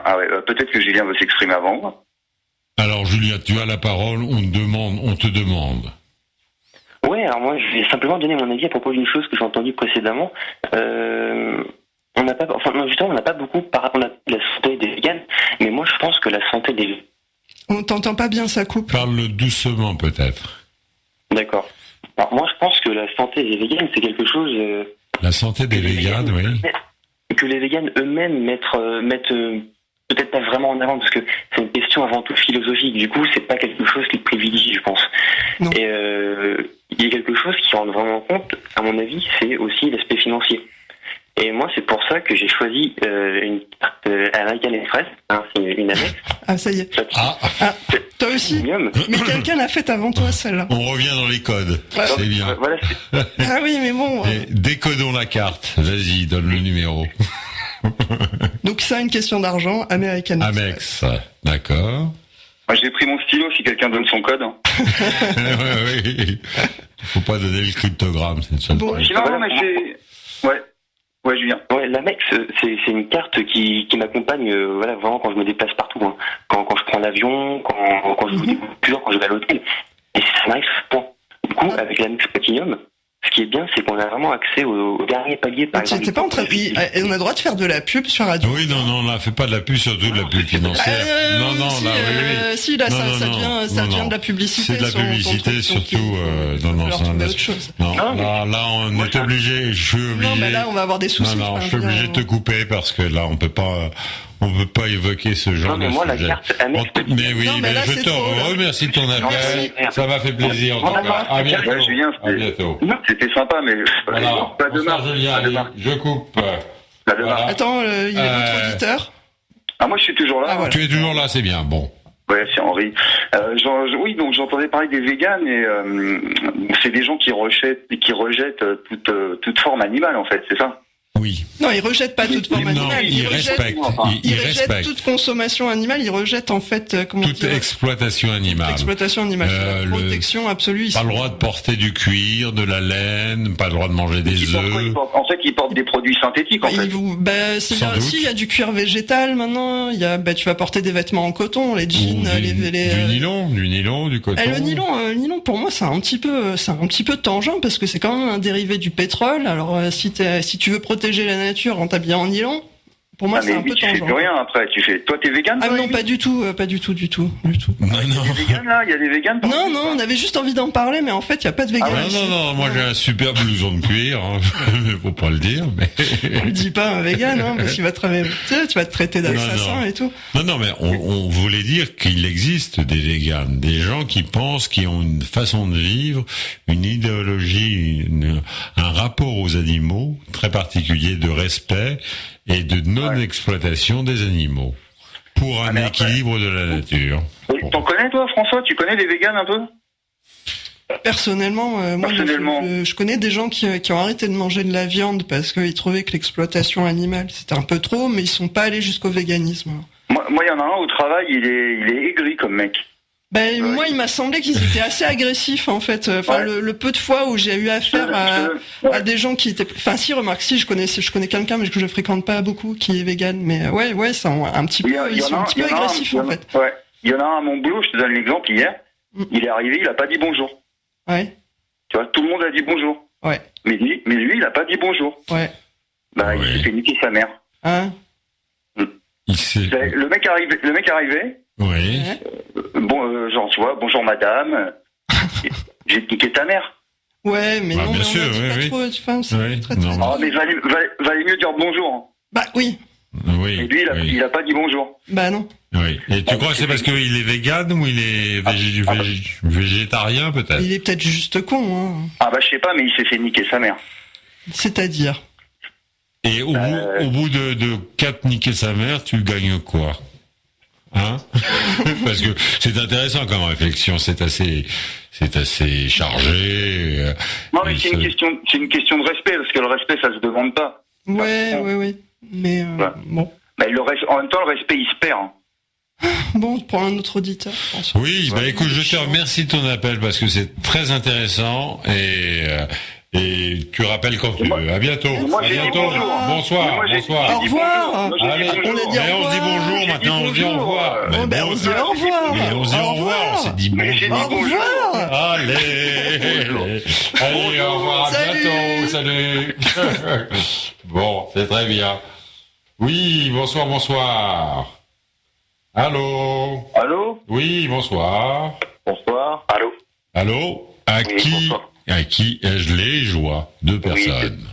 ah ouais, peut-être que Julien veut s'exprimer avant moi. Alors, Julien, tu as la parole, on te demande. Ouais, alors moi, je vais simplement donner mon avis à propos d'une chose que j'ai entendue précédemment. On n'a pas beaucoup on a la santé des véganes, mais moi, je pense que la santé des... On t'entend pas bien, ça coupe. Parle doucement, peut-être. D'accord. Alors moi, je pense que la santé des véganes, c'est quelque chose... La santé des véganes, oui. Que les véganes eux-mêmes mettent peut-être pas vraiment en avant, parce que c'est une question avant tout philosophique. Du coup, c'est pas quelque chose qu'ils privilégient, je pense. Non. Et il y a quelque chose qui rentre vraiment en compte, à mon avis, c'est aussi l'aspect financier. Et moi, c'est pour ça que j'ai choisi une carte American Express, hein, c'est une Amex. Ah, ça y est. Toi aussi. Mais quelqu'un l'a faite avant toi, celle-là. On revient dans les codes. Ouais. C'est bien. Voilà, ah oui, mais bon. Décodons la carte. Vas-y, donne le numéro. Donc ça, une question d'argent, American Amex, d'accord. Moi, j'ai pris mon stylo si quelqu'un donne son code. Oui. Faut pas donner le cryptogramme, c'est ça. Bon, non, mais c'est... Ouais, Julien. Ouais, l'Amex, c'est une carte qui m'accompagne, vraiment quand je me déplace partout. Hein. Quand je prends l'avion, quand je vous dis plusieurs, quand je vais à l'hôtel. Et ça m'arrive souvent. Du coup, avec l'Amex Platinum, ce qui est bien, c'est qu'on a vraiment accès au dernier palier, par exemple. T'es pas en train de... On a le droit de faire de la pub sur radio. Oui, non, là, fais pas de la pub, surtout de la pub financière. Si, là, ça devient de la publicité. C'est de la publicité, surtout, autre chose. Non, là, on est obligé, je suis obligé. Non, mais là, on va avoir des soucis. Non, je suis obligé de te couper parce que là, on peut pas évoquer ce genre de moi, sujet. La carte Amex, mais oui, mais là, je te remercie de ton appel. Ça m'a fait plaisir, en tout cas. À bientôt. Julien, c'était sympa, mais voilà. pas demain. Julien, je coupe. Voilà. Attends, il y a d'autres auditeurs. Ah, moi, je suis toujours là. Voilà. Tu es toujours là, c'est bien. Bon. Ouais, c'est Henri. Oui, donc j'entendais parler des véganes et c'est des gens qui rejettent toute forme animale, en fait, c'est ça? Oui. Non, ils rejettent pas toute forme animale. Ils respectent. Ils rejettent toute consommation animale. Ils rejettent en fait toute exploitation animale. Exploitation animale. Protection absolue. Pas le droit de porter du cuir, de la laine, pas le droit de manger des œufs. En fait, ils portent des produits synthétiques. En fait. Il y a du cuir végétal maintenant. Il y a, tu vas porter des vêtements en coton, les jeans, du nylon, du coton. Le nylon, pour moi, c'est un petit peu tangent parce que c'est quand même un dérivé du pétrole. Alors, si tu veux protéger la nature en t'habillant en nylon, pour moi c'est un peu tangent. Tu fais plus rien après, toi t'es vegan? Ah non, pas du tout. Non. Il y a des véganes. Non, on avait juste envie d'en parler, mais en fait il y a pas de végan. Non, moi j'ai un super blouson de cuir, hein. Faut pas le dire, mais. On le dit pas un vegan, hein, parce qu'il va tu vas te traiter d'assassin et tout. Non, mais on voulait dire qu'il existe des véganes, des gens qui pensent, qui ont une façon de vivre, une idéologie, un rapport aux animaux très particulier de respect et de non-exploitation des animaux pour un équilibre de la nature. T'en connais toi, François? Tu connais des véganes un peu? Personnellement, moi, je connais des gens qui ont arrêté de manger de la viande parce qu'ils trouvaient que l'exploitation animale c'était un peu trop, mais ils sont pas allés jusqu'au véganisme. Moi, il y en a un au travail, il est aigri comme mec. Moi, il m'a semblé qu'ils étaient assez agressifs, en fait. Le peu de fois où j'ai eu affaire à des gens qui étaient, remarque, je connais quelqu'un, mais que je fréquente pas beaucoup, qui est vegan, mais ouais, c'est un petit peu, ils sont un petit peu agressifs, en fait. Ouais. Il y en a un à mon boulot, je te donne l'exemple, hier. Il est arrivé, il a pas dit bonjour. Ouais. Tu vois, tout le monde a dit bonjour. Ouais. Mais lui, il a pas dit bonjour. Ouais. Bah, il s'est fait niquer sa mère. Hein? Le mec arrivait. Oui. Genre, tu vois, bonjour madame. J'ai niqué ta mère. Ouais, mais non, bien mais sûr, on a dit oui, pas oui. trop, tu vois, c'est Oui, très, non. Ah, mais valait mieux dire bonjour. Hein. Bah oui. Oui. Et lui, il a pas dit bonjour. Bah non. Oui. Et tu crois que c'est parce qu'il est vegan ou il est végétarien peut-être? Il est peut-être juste con, hein. Ah bah je sais pas, mais il s'est fait niquer sa mère. C'est-à-dire. Et au bout de 4 niquer sa mère, tu gagnes quoi? Hein? Parce que c'est intéressant comme réflexion, c'est assez chargé. Non mais c'est une question de respect, parce que le respect ça se demande pas. Ouais. Mais bon. Bah, en même temps, le respect il se perd. Hein. Bon, pour un autre auditeur, je pense. Oui, bah écoute, je te remercie de ton appel parce que c'est très intéressant et tu rappelles quand tu veux. À bientôt. Moi, à j'ai dit bientôt. bonjour. Bonsoir. Au revoir. Allez, on se dit bonjour maintenant. On se dit au revoir. On se dit au revoir. Mais on se dit au revoir. On s'est dit bonjour. Au revoir. Allez, au revoir. À bientôt. Salut. Bon, c'est très bien. Oui, bonsoir. Allô? Oui, bonsoir. Bonsoir. Allô? À qui ai-je les joies? 2 personnes.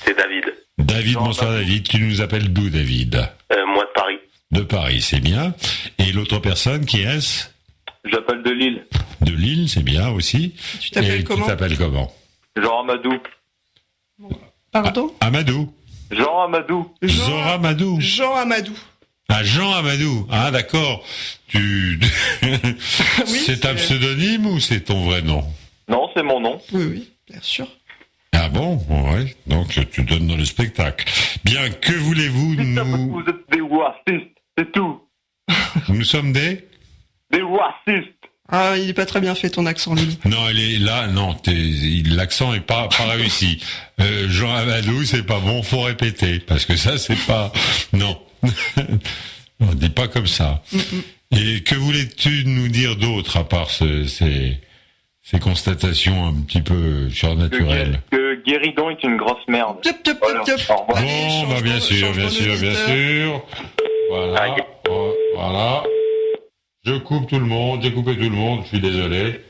C'est David. David, bonsoir David. Tu nous appelles d'où, David? Moi de Paris. De Paris, c'est bien. Et l'autre personne, qui est-ce? J'appelle de Lille. De Lille, c'est bien aussi. Tu t'appelles comment? Tu t'appelles comment? Jean Amadou. Pardon? Amadou. Jean Amadou. Zora Amadou. Jean Amadou. Ah, Jean Amadou. Ah, d'accord. C'est un pseudonyme ou c'est ton vrai nom? Non, c'est mon nom. Oui, bien sûr. Ah bon? Ouais. Donc, tu donnes dans le spectacle. Bien, que voulez-vous nous... Vous êtes des racistes, c'est tout. Nous sommes des racistes. Ah, il est pas très bien fait ton accent, Lily. Non, il est là, non, l'accent est pas réussi. Jean Amadou, c'est pas bon, faut répéter, parce que ça, c'est pas... Non. On dit pas comme ça. Et que voulais-tu nous dire d'autre, à part ces constatations un petit peu surnaturelles? Que Guéridon est une grosse merde. Bon, bah bien sûr. Voilà. Je coupe tout le monde, j'ai coupé tout le monde, je suis désolé.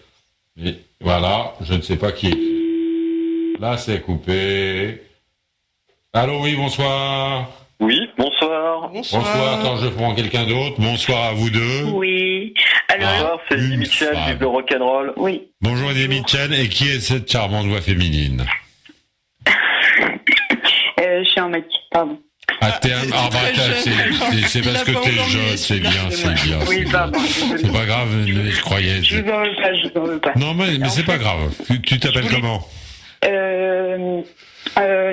Mais voilà, je ne sais pas qui est. Là, c'est coupé. Allô, oui, bonsoir. Oui, bonsoir. Bonsoir, attends, je prends quelqu'un d'autre. Bonsoir à vous deux. Oui. Alors, bonsoir, c'est Eddie Mitchell, vive le rock'n'roll. Oui. Bonjour Eddie Mitchell, et qui est cette charmante voix féminine? Je suis un mec, pardon. C'est parce que t'es jeune, c'est bien. Oui, pardon. C'est pas grave, mais je croyais. Je vous en veux pas. Non, mais c'est pas grave. Tu t'appelles comment?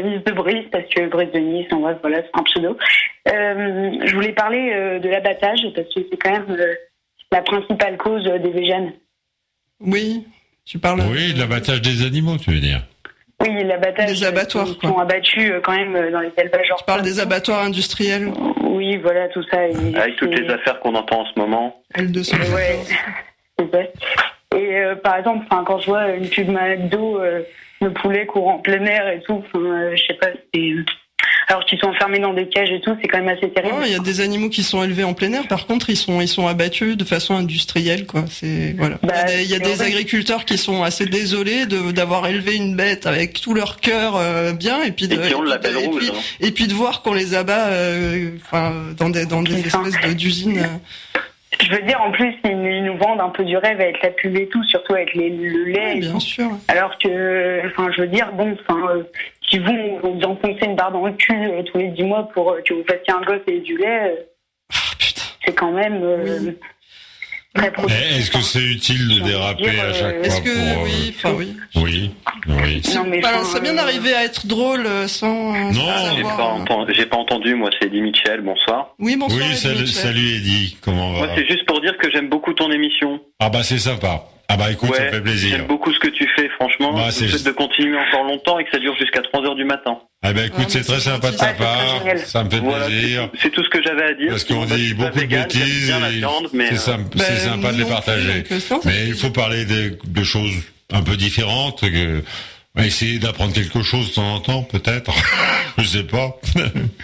Nice de Brice, parce que Brice de Nice, en vrai, voilà, c'est un pseudo. Je voulais parler de l'abattage, parce que c'est quand même la principale cause des véganes. Oui, tu parles... Oui, de l'abattage des animaux, tu veux dire? Oui, l'abattage. Des abattoirs, qui sont abattus quand même dans les élevages. Tu parles des abattoirs industriels? Oui, voilà, tout ça. Avec toutes les affaires qu'on entend en ce moment. L200. Ouais, c'est ça. Et par exemple, quand je vois une pub McDo, le poulet court en plein air et tout, je sais pas, c'est... Alors qu'ils sont enfermés dans des cages et tout, c'est quand même assez terrible. Il y a des animaux qui sont élevés en plein air, par contre ils sont abattus de façon industrielle, quoi. C'est voilà. Il y a des agriculteurs qui sont assez désolés d'avoir élevé une bête avec tout leur cœur bien, et puis de voir qu'on les abat dans des espèces d'usines. Je veux dire, en plus, ils nous vendent un peu du rêve avec la pub et tout, surtout avec le lait. Oui, bien sûr. Alors que, je veux dire, si vous enfoncez une barre dans le cul tous les 10 mois pour que vous fassiez un gosse et du lait, c'est quand même très productif. Est-ce que c'est utile de déraper à chaque fois? Est-ce que oui. Oui. Non, mais c'est bien d'arriver à être drôle sans. Non, j'ai pas entendu. Moi, c'est Eddie Mitchell. Bonsoir. Oui, bonsoir. Oui, salut Eddie. Comment va? Moi, c'est juste pour dire que j'aime beaucoup ton émission. Ah bah c'est sympa. Ah bah écoute, ça Ouais, me fait plaisir. J'aime beaucoup ce que tu fais, franchement. Bah, Je te souhaite de continuer encore longtemps et que ça dure jusqu'à 3h du matin. Ah bah écoute, c'est très sympa de ta part, ça me fait Voilà, plaisir. c'est tout ce que j'avais à dire. Parce qu'on Moi, je dit suis pas beaucoup de vegan, j'aime bêtises bien la et viande, mais, c'est sympa de les partager. Mais il faut parler de choses un peu différentes, essayer d'apprendre quelque chose de temps en temps, peut-être. Je sais pas.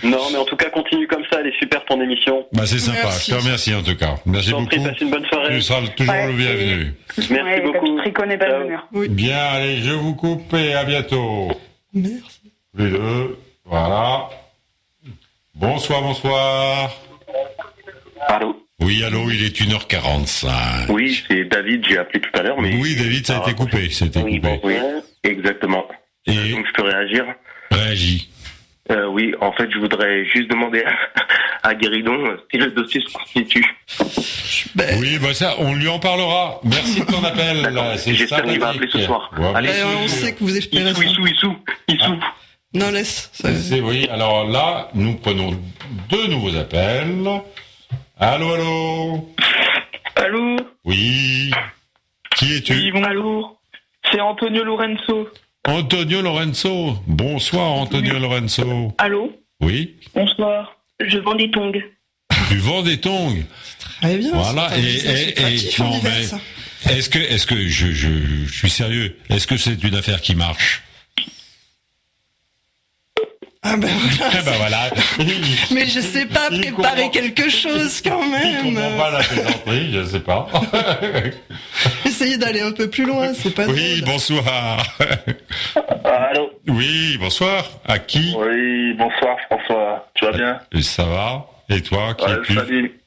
Non, mais en tout cas, continue comme ça, elle est super ton émission. Bah c'est sympa, je te remercie en tout cas. Merci Je t'en beaucoup. prie, passe une bonne soirée. Tu seras toujours le bienvenu. Merci beaucoup. Tricot n'est pas le bonheur. Bien, allez, je vous coupe et à bientôt. Merci. Les deux, voilà. Bonsoir. Allô? Oui, allô, il est 1h45. Oui, c'est David, j'ai appelé tout à l'heure, mais... Oui, David, ça a été coupé, Oui, exactement. Donc je peux réagir? Réagis. Oui, en fait, je voudrais juste demander à Guéridon si le dossier se constitue. Oui, bah ça, on lui en parlera. Merci de ton appel. J'espère qu'il va appeler ce soir. Ouais. Allez, on sait que vous espérez ça. Issou. Non, laisse. Oui, alors là, nous prenons 2 nouveaux appels. Allô? Allô? Oui. Qui es-tu? Oui, bonjour. C'est Antonio Lorenzo. Antonio Lorenzo. Bonsoir, Antonio Lorenzo. Allô? Oui. Bonsoir. Je vends des tongs. Tu vends des tongs? Très bien. Voilà. Non, mais est-ce que je suis sérieux? Est-ce que c'est une affaire qui marche? Ah ben voilà. Eh ben voilà. Mais je sais pas préparer quelque chose quand même. Je comprends pas la plaisanterie, je sais pas. Essayez d'aller un peu plus loin, c'est pas Oui, bonsoir. Allô? Oui, bonsoir. À qui? Oui, bonsoir François. Tu vas bien? Ça va. Et toi, qui es-tu? Salut.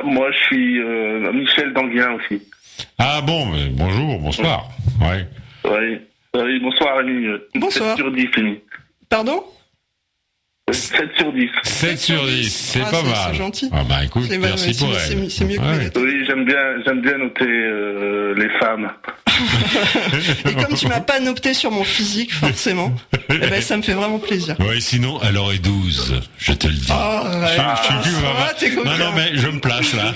Moi, je suis Michel Danguien aussi. Ah bon, mais bonsoir. Ouais. Oui, bonsoir Rémi. Bonsoir. 7 sur 10, Rémi. Pardon? 7 sur 10. 7 sur 10, c'est pas mal. C'est gentil. Ah bah écoute, merci pour elle. C'est mieux que les Oui, j'aime bien noter les femmes. Et comme tu m'as pas noté sur mon physique, forcément, eh ben, ça me fait vraiment plaisir. Oui, sinon, elle aurait 12, je te le dis. Non, mais je me place là,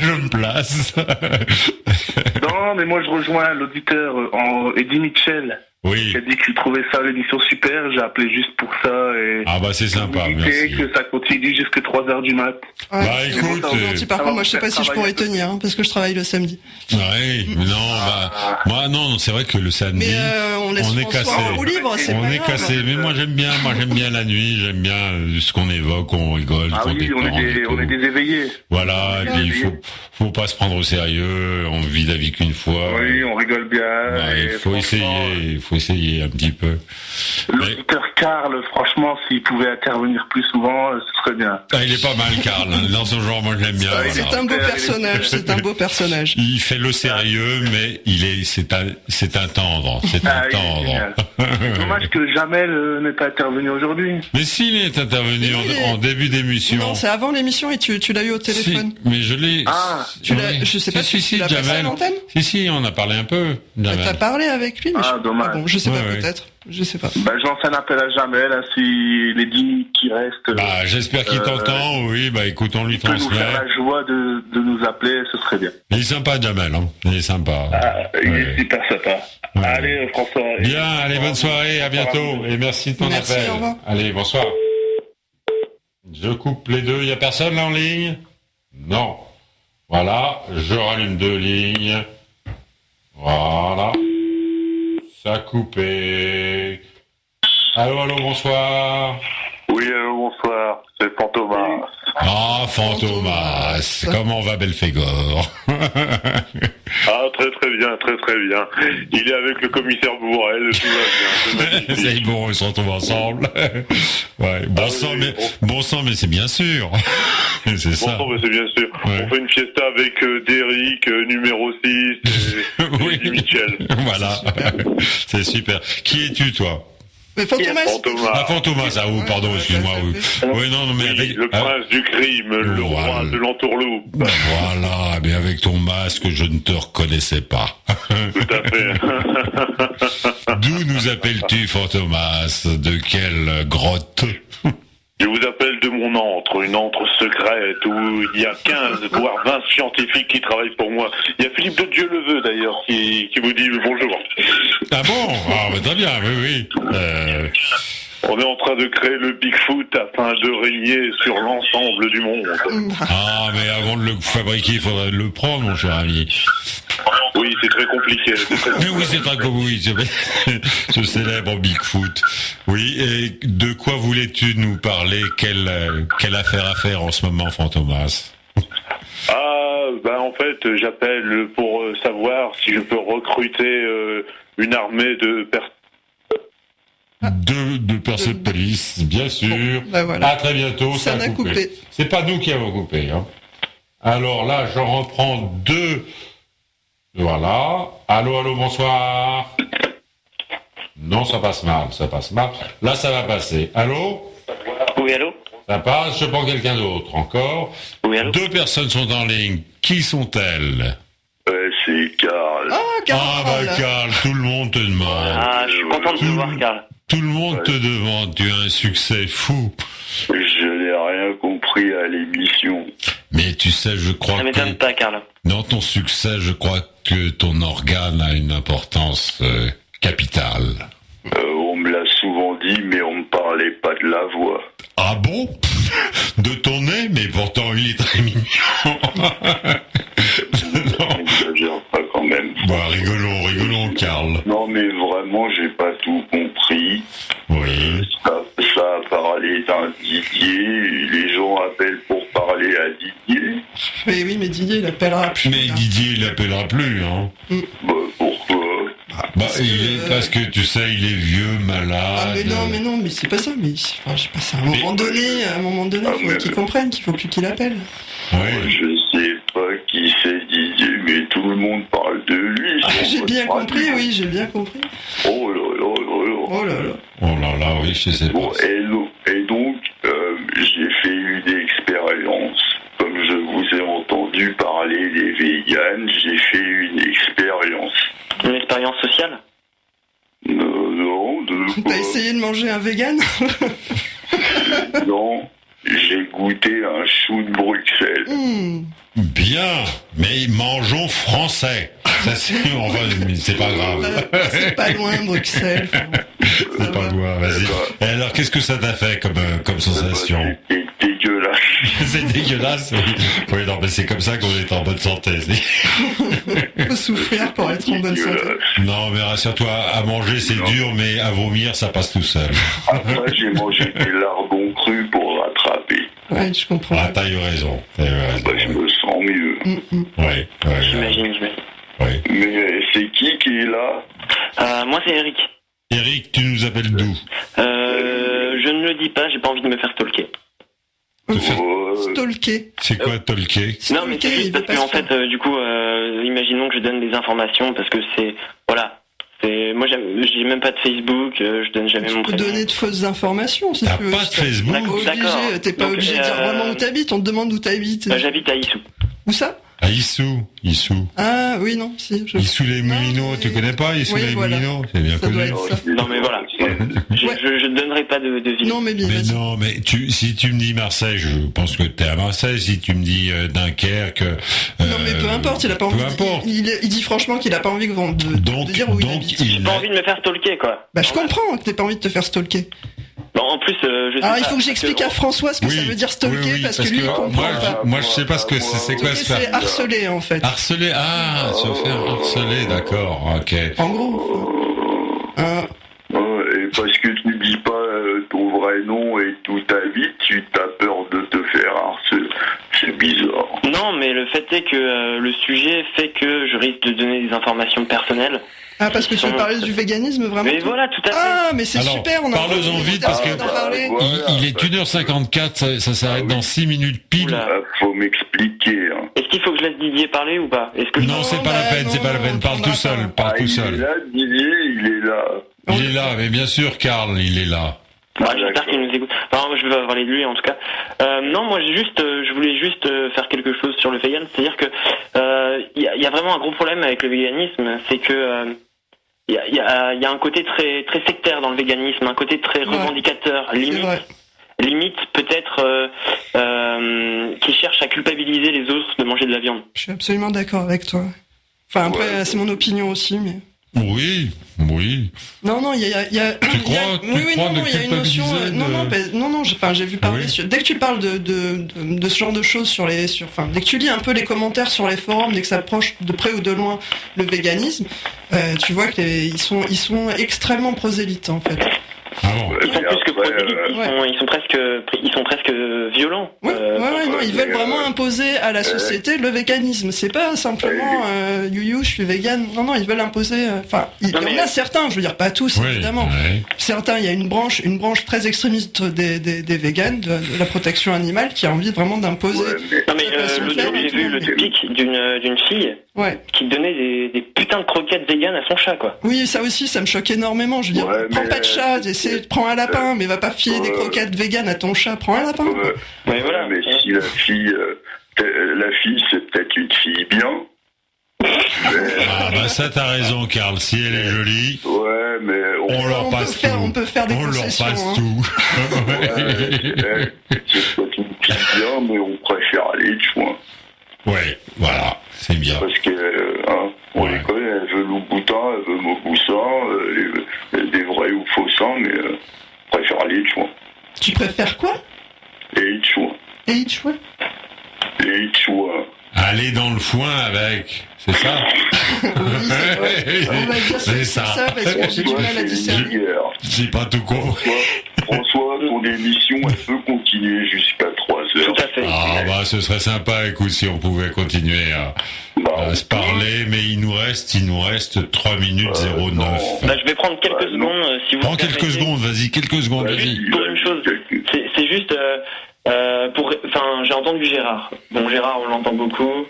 Non, mais moi je rejoins l'auditeur Eddie Mitchell. Oui. Qui a dit qu'il trouvait ça l'émission super, j'ai appelé juste pour ça et... Ah bah c'est sympa, merci. Que ça continue jusqu'à 3h du mat. Ouais, bah écoute... Par contre, moi je sais pas si je pourrais tenir, hein, parce que je travaille le samedi. Ouais, moi non, c'est vrai que le samedi, on est cassé. On est cassé, mais moi j'aime bien la nuit, j'aime bien ce qu'on évoque, on rigole, qu'on détend. On est des éveillés. Voilà, il faut pas se prendre au sérieux, on vit la vie qu'une fois. Oui, on rigole bien. Il faut essayer un petit peu. L'auditeur Karl, franchement, s'il pouvait intervenir plus souvent, ce serait bien. Ah, il est pas mal, Karl. Dans ce genre, moi j'aime bien. Voilà. C'est un beau personnage. Il fait le sérieux, mais c'est un tendre. C'est un tendre. Dommage que Jamel n'ait pas intervenu aujourd'hui. Mais s'il est intervenu en début d'émission. Non, c'est avant l'émission et tu l'as eu au téléphone. Si, mais je l'ai. Ah, je sais pas si tu l'as passé à l'antenne. Si, on a parlé un peu. T'as parlé avec lui, mais dommage. Bon, je sais pas, peut-être. Je sais pas. Bah, j'en fais un appel à Jamel, si les 10 minutes qui restent. Bah, j'espère qu'il t'entend, oui, bah, écoute, on lui transmet. Il peut nous faire la joie de nous appeler, ce serait bien. Il est sympa, Jamel, hein. Il est sympa. Il est super sympa. Ouais. Allez, François. Bien, allez, bonne soirée, à bientôt, et merci de ton appel. Au revoir. Allez, bonsoir. Je coupe les deux, il y a personne là en ligne? Non. Voilà, je rallume 2 lignes. Voilà. Ça a coupé. Allô, bonsoir. Oui, bonsoir. C'est Fantomas. Ah, Fantomas. Comment va Belphégor? Très bien. Il est avec le commissaire Bourrel, tout va bien. C'est bon, ils se retrouvent ensemble. Ouais. Bon sang, mais c'est bien sûr. C'est ça. Bon sang, mais c'est bien sûr. Ouais. On fait une fiesta avec Derrick, numéro 6, et Michel. Voilà. C'est super. Qui es-tu, toi? Mais Fantomas. Ah, Fantomas, pardon, excuse-moi. Oui, non, mais avec... Le prince du crime, le roi de l'entourloupe. Voilà, mais avec ton masque, je ne te reconnaissais pas. Tout à fait. D'où nous appelles-tu, Fantomas? De quelle grotte? Je vous appelle de mon antre, une antre secrète où il y a 15 voire 20 scientifiques qui travaillent pour moi. Il y a Philippe de Dieuleveux d'ailleurs qui vous dit bonjour. Ah bon? Ah bah très bien, oui. On est en train de créer le Bigfoot afin de régner sur l'ensemble du monde. Ah mais avant de le fabriquer, il faudrait le prendre, mon cher ami. Oui, c'est très compliqué. Mais oui, c'est très compliqué. Ce célèbre Bigfoot. Oui, et de quoi voulais-tu nous parler? Quelle affaire à faire en ce moment, Fantomas? En fait, j'appelle pour savoir si je peux recruter une armée de personnes. De Persepolis, bien sûr. Voilà. À très bientôt. Ça a coupé. C'est pas nous qui avons coupé. Hein. Alors là, je reprends 2. Voilà. Allô, bonsoir. Non, ça passe mal. Là, ça va passer. Allô? Oui, allô? Ça passe, je prends quelqu'un d'autre. Encore? Oui, allô? 2 personnes sont en ligne. Qui sont-elles? C'est Karl. Karl, tout le monde te demande. Ah, je suis content de te voir, Karl. Tout le monde te demande, tu as un succès fou. Je n'ai rien compris à l'émission. Mais tu sais, je crois Ça m'étonne pas, Karl. Dans ton succès, je crois que ton organe a une importance capitale. On me l'a souvent dit, mais on ne parlait pas de la voix. Ah bon? De ton nez? Mais pourtant, il est très mignon. Non, pas quand même. Bah, rigolons, Karl. Non, mais vraiment, j'ai pas tout compris. Oui. Ça a parlé d'un Didier. Les gens appellent pour parler à Didier. Oui, mais Didier, il appellera plus. Mais Didier, il appellera plus, hein. Pourquoi? Parce que tu sais, il est vieux, malade. Mais non, mais c'est pas ça. Mais enfin, je sais pas ça. À un moment donné, il faut qu'il comprenne qu'il faut plus qu'il appelle. Oui. Je sais pas qui c'est Didier, mais tout le monde parle de lui. J'ai bien compris, oui, j'ai bien compris. Oh là là, oui, je sais pas. Et donc, j'ai fait une expérience. Comme je vous ai entendu parler des véganes, j'ai fait une expérience. Une expérience sociale? Non, T'as essayé de manger un vegan? Non, j'ai goûté un chou de Bruxelles. Bien, mais mangeons français. Ça, c'est pas grave. C'est pas loin, Bruxelles. C'est pas loin, vas-y. Et alors, qu'est-ce que ça t'a fait comme sensation? C'est dégueulasse. C'est dégueulasse, oui. Oui, non, mais c'est comme ça qu'on est en bonne santé. Faut souffrir pour être en bonne santé. Non, mais rassure-toi, à manger c'est dur, mais à vomir ça passe tout seul. Après, j'ai mangé des lardons crus pour rattraper. Ouais, je comprends. Ah, t'as eu raison. Je me sens mieux. Ouais. J'imagine. Ouais. Mais c'est qui est là? Moi, c'est Eric. Eric, tu nous appelles d'où? Je ne le dis pas, j'ai pas envie de me faire stalker. Stalker. C'est quoi talker? Non, mais c'est juste parce que, en fait, du coup, imaginons que je donne des informations parce que c'est... Voilà. Moi, j'ai même pas de Facebook, je donne jamais mon prénom. Tu peux donner de fausses informations si tu veux. T'as pas de Facebook? T'es pas obligé de dire vraiment où t'habites, on te demande où t'habites. J'habite à Issou. Où ça? À Issou. Ah oui, non, si. Issou les Moulineaux, tu connais pas Issou les Moulineaux? C'est bien connu. Non mais voilà, je ne donnerai pas de ville. Non mais bien. Non mais si tu me dis Marseille, je pense que t'es à Marseille. Si tu me dis Dunkerque, non mais peu importe, il a pas envie. Il dit franchement qu'il a pas envie de dire où il habite. J'ai pas envie de me faire stalker quoi. Bah je comprends que t'aies pas envie de te faire stalker. Bon, en plus, je sais il faut que j'explique à François ce que ça veut dire stalker parce que lui il comprend pas. Moi je sais pas ce que c'est quoi se faire. C'est harceler en fait. Harceler, se faire harceler, d'accord, ok. En gros. Et parce que tu dis pas ton vrai nom et tout ta vie, tu t'as peur de te faire harceler. C'est bizarre. Non, mais le fait est que le sujet fait que je risque de donner des informations personnelles. Ah, parce que tu veux parler du véganisme, vraiment? Mais voilà, tout à fait. Ah, mais c'est super, on en parle-en vite, parce que il est 1h54, ça s'arrête dans 6 minutes pile. Faut m'expliquer. Est-ce qu'il faut que je laisse Didier parler ou pas? Non, c'est pas la peine, parle tout seul, Il est là, Didier, il est là. Il est là, mais bien sûr, Karl, il est là. J'espère qu'il nous écoute. Enfin, je vais parler de lui, en tout cas. Non, moi, je voulais juste faire quelque chose sur le vegan. C'est-à-dire que il y a vraiment un gros problème avec le véganisme, c'est que il y a un côté très très sectaire dans le véganisme, un côté très revendicateur, limite. limite peut-être qui cherchent à culpabiliser les autres de manger de la viande. Je suis absolument d'accord avec toi. Enfin après c'est mon opinion aussi, mais. Oui. Non, il y a. il y a une notion. J'ai vu parler. Dès que tu parles de ce genre de choses dès que tu lis un peu les commentaires sur les forums, dès que ça approche de près ou de loin le véganisme, tu vois qu'ils sont extrêmement prosélytes en fait. Ils sont plus que prosélytes, ils sont presque violents. Ils veulent vraiment imposer à la société le véganisme. C'est pas simplement je suis végane. Non, ils veulent imposer. Il y en a certains, je veux dire pas tous évidemment. Certains, il y a une branche très extrémiste des véganes, de la protection animale, qui a envie vraiment d'imposer. L'autre jour, j'ai vu le pic d'une fille qui donnait des putains de croquettes véganes à son chat, quoi. Oui, ça aussi, ça me choque énormément. Je veux dire, prends pas de chat, prends un lapin, mais va pas filer des croquettes véganes à ton chat, prends un lapin. Mais si la fille, c'est peut-être une fille bien. Ça t'as raison, Karl. Si elle est jolie, mais on leur passe tout. On peut faire des concessions. On leur passe tout. C'est peut-être une fille bien, mais on préfère aller de choix. Ouais, voilà, c'est bien. Parce que, on les connaît, elle veut Louboutin, elle veut Mauboussin, des vrais ou faux seins, mais préfère aller de choix. Tu préfères quoi? Et de choix. Aller dans le foin avec, c'est ça? On va dire c'est ça, parce que j'ai du mal à discerner. J'ai pas tout compris. François, ton émission, elle peut continuer jusqu'à 3 heures. Tout à fait. Ce serait sympa, écoute, si on pouvait continuer à se parler, mais il nous reste 3 minutes 09. Je vais prendre quelques secondes, si vous Prends quelques secondes, vas-y. Pour une chose, c'est juste, j'ai entendu Gérard. Bon, Gérard, on l'entend beaucoup.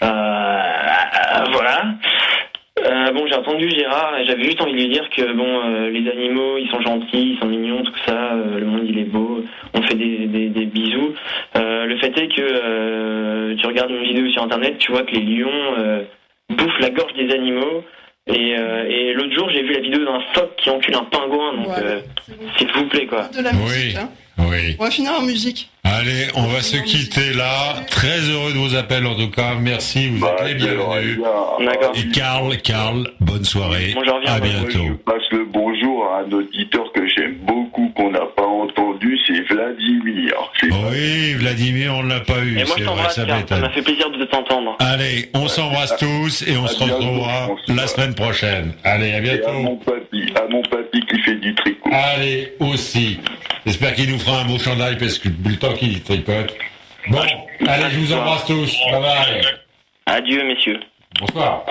Voilà. J'ai entendu Gérard et j'avais juste envie de lui dire que les animaux, ils sont gentils, ils sont mignons, tout ça, le monde il est beau, on fait des bisous. Le fait est que tu regardes une vidéo sur internet, tu vois que les lions bouffent la gorge des animaux. Et l'autre jour, j'ai vu la vidéo d'un phoque qui encule un pingouin, donc s'il vous plaît, quoi. De la musique, Oui. On va finir en musique. Allez, on va se quitter là. Très heureux de vos appels en tout cas. Merci, vous êtes les bienvenus. Et Karl, bonne soirée. À bientôt. Je passe le bonjour à un auditeur que j'aime beaucoup, qu'on n'a pas entendu, c'est Vladimir. Oui, Vladimir, on ne l'a pas eu. Et moi, je t'embrasse, ça m'a fait plaisir de t'entendre. Allez, on s'embrasse tous et on se retrouvera la semaine prochaine. Allez, à bientôt. Et à mon papy qui fait du tricot. Allez, aussi. J'espère qu'il nous fera un beau chandail parce que depuis le temps qu'il tricote. Bon, allez, je vous embrasse tous. Bye bye. Adieu, messieurs. Bonsoir.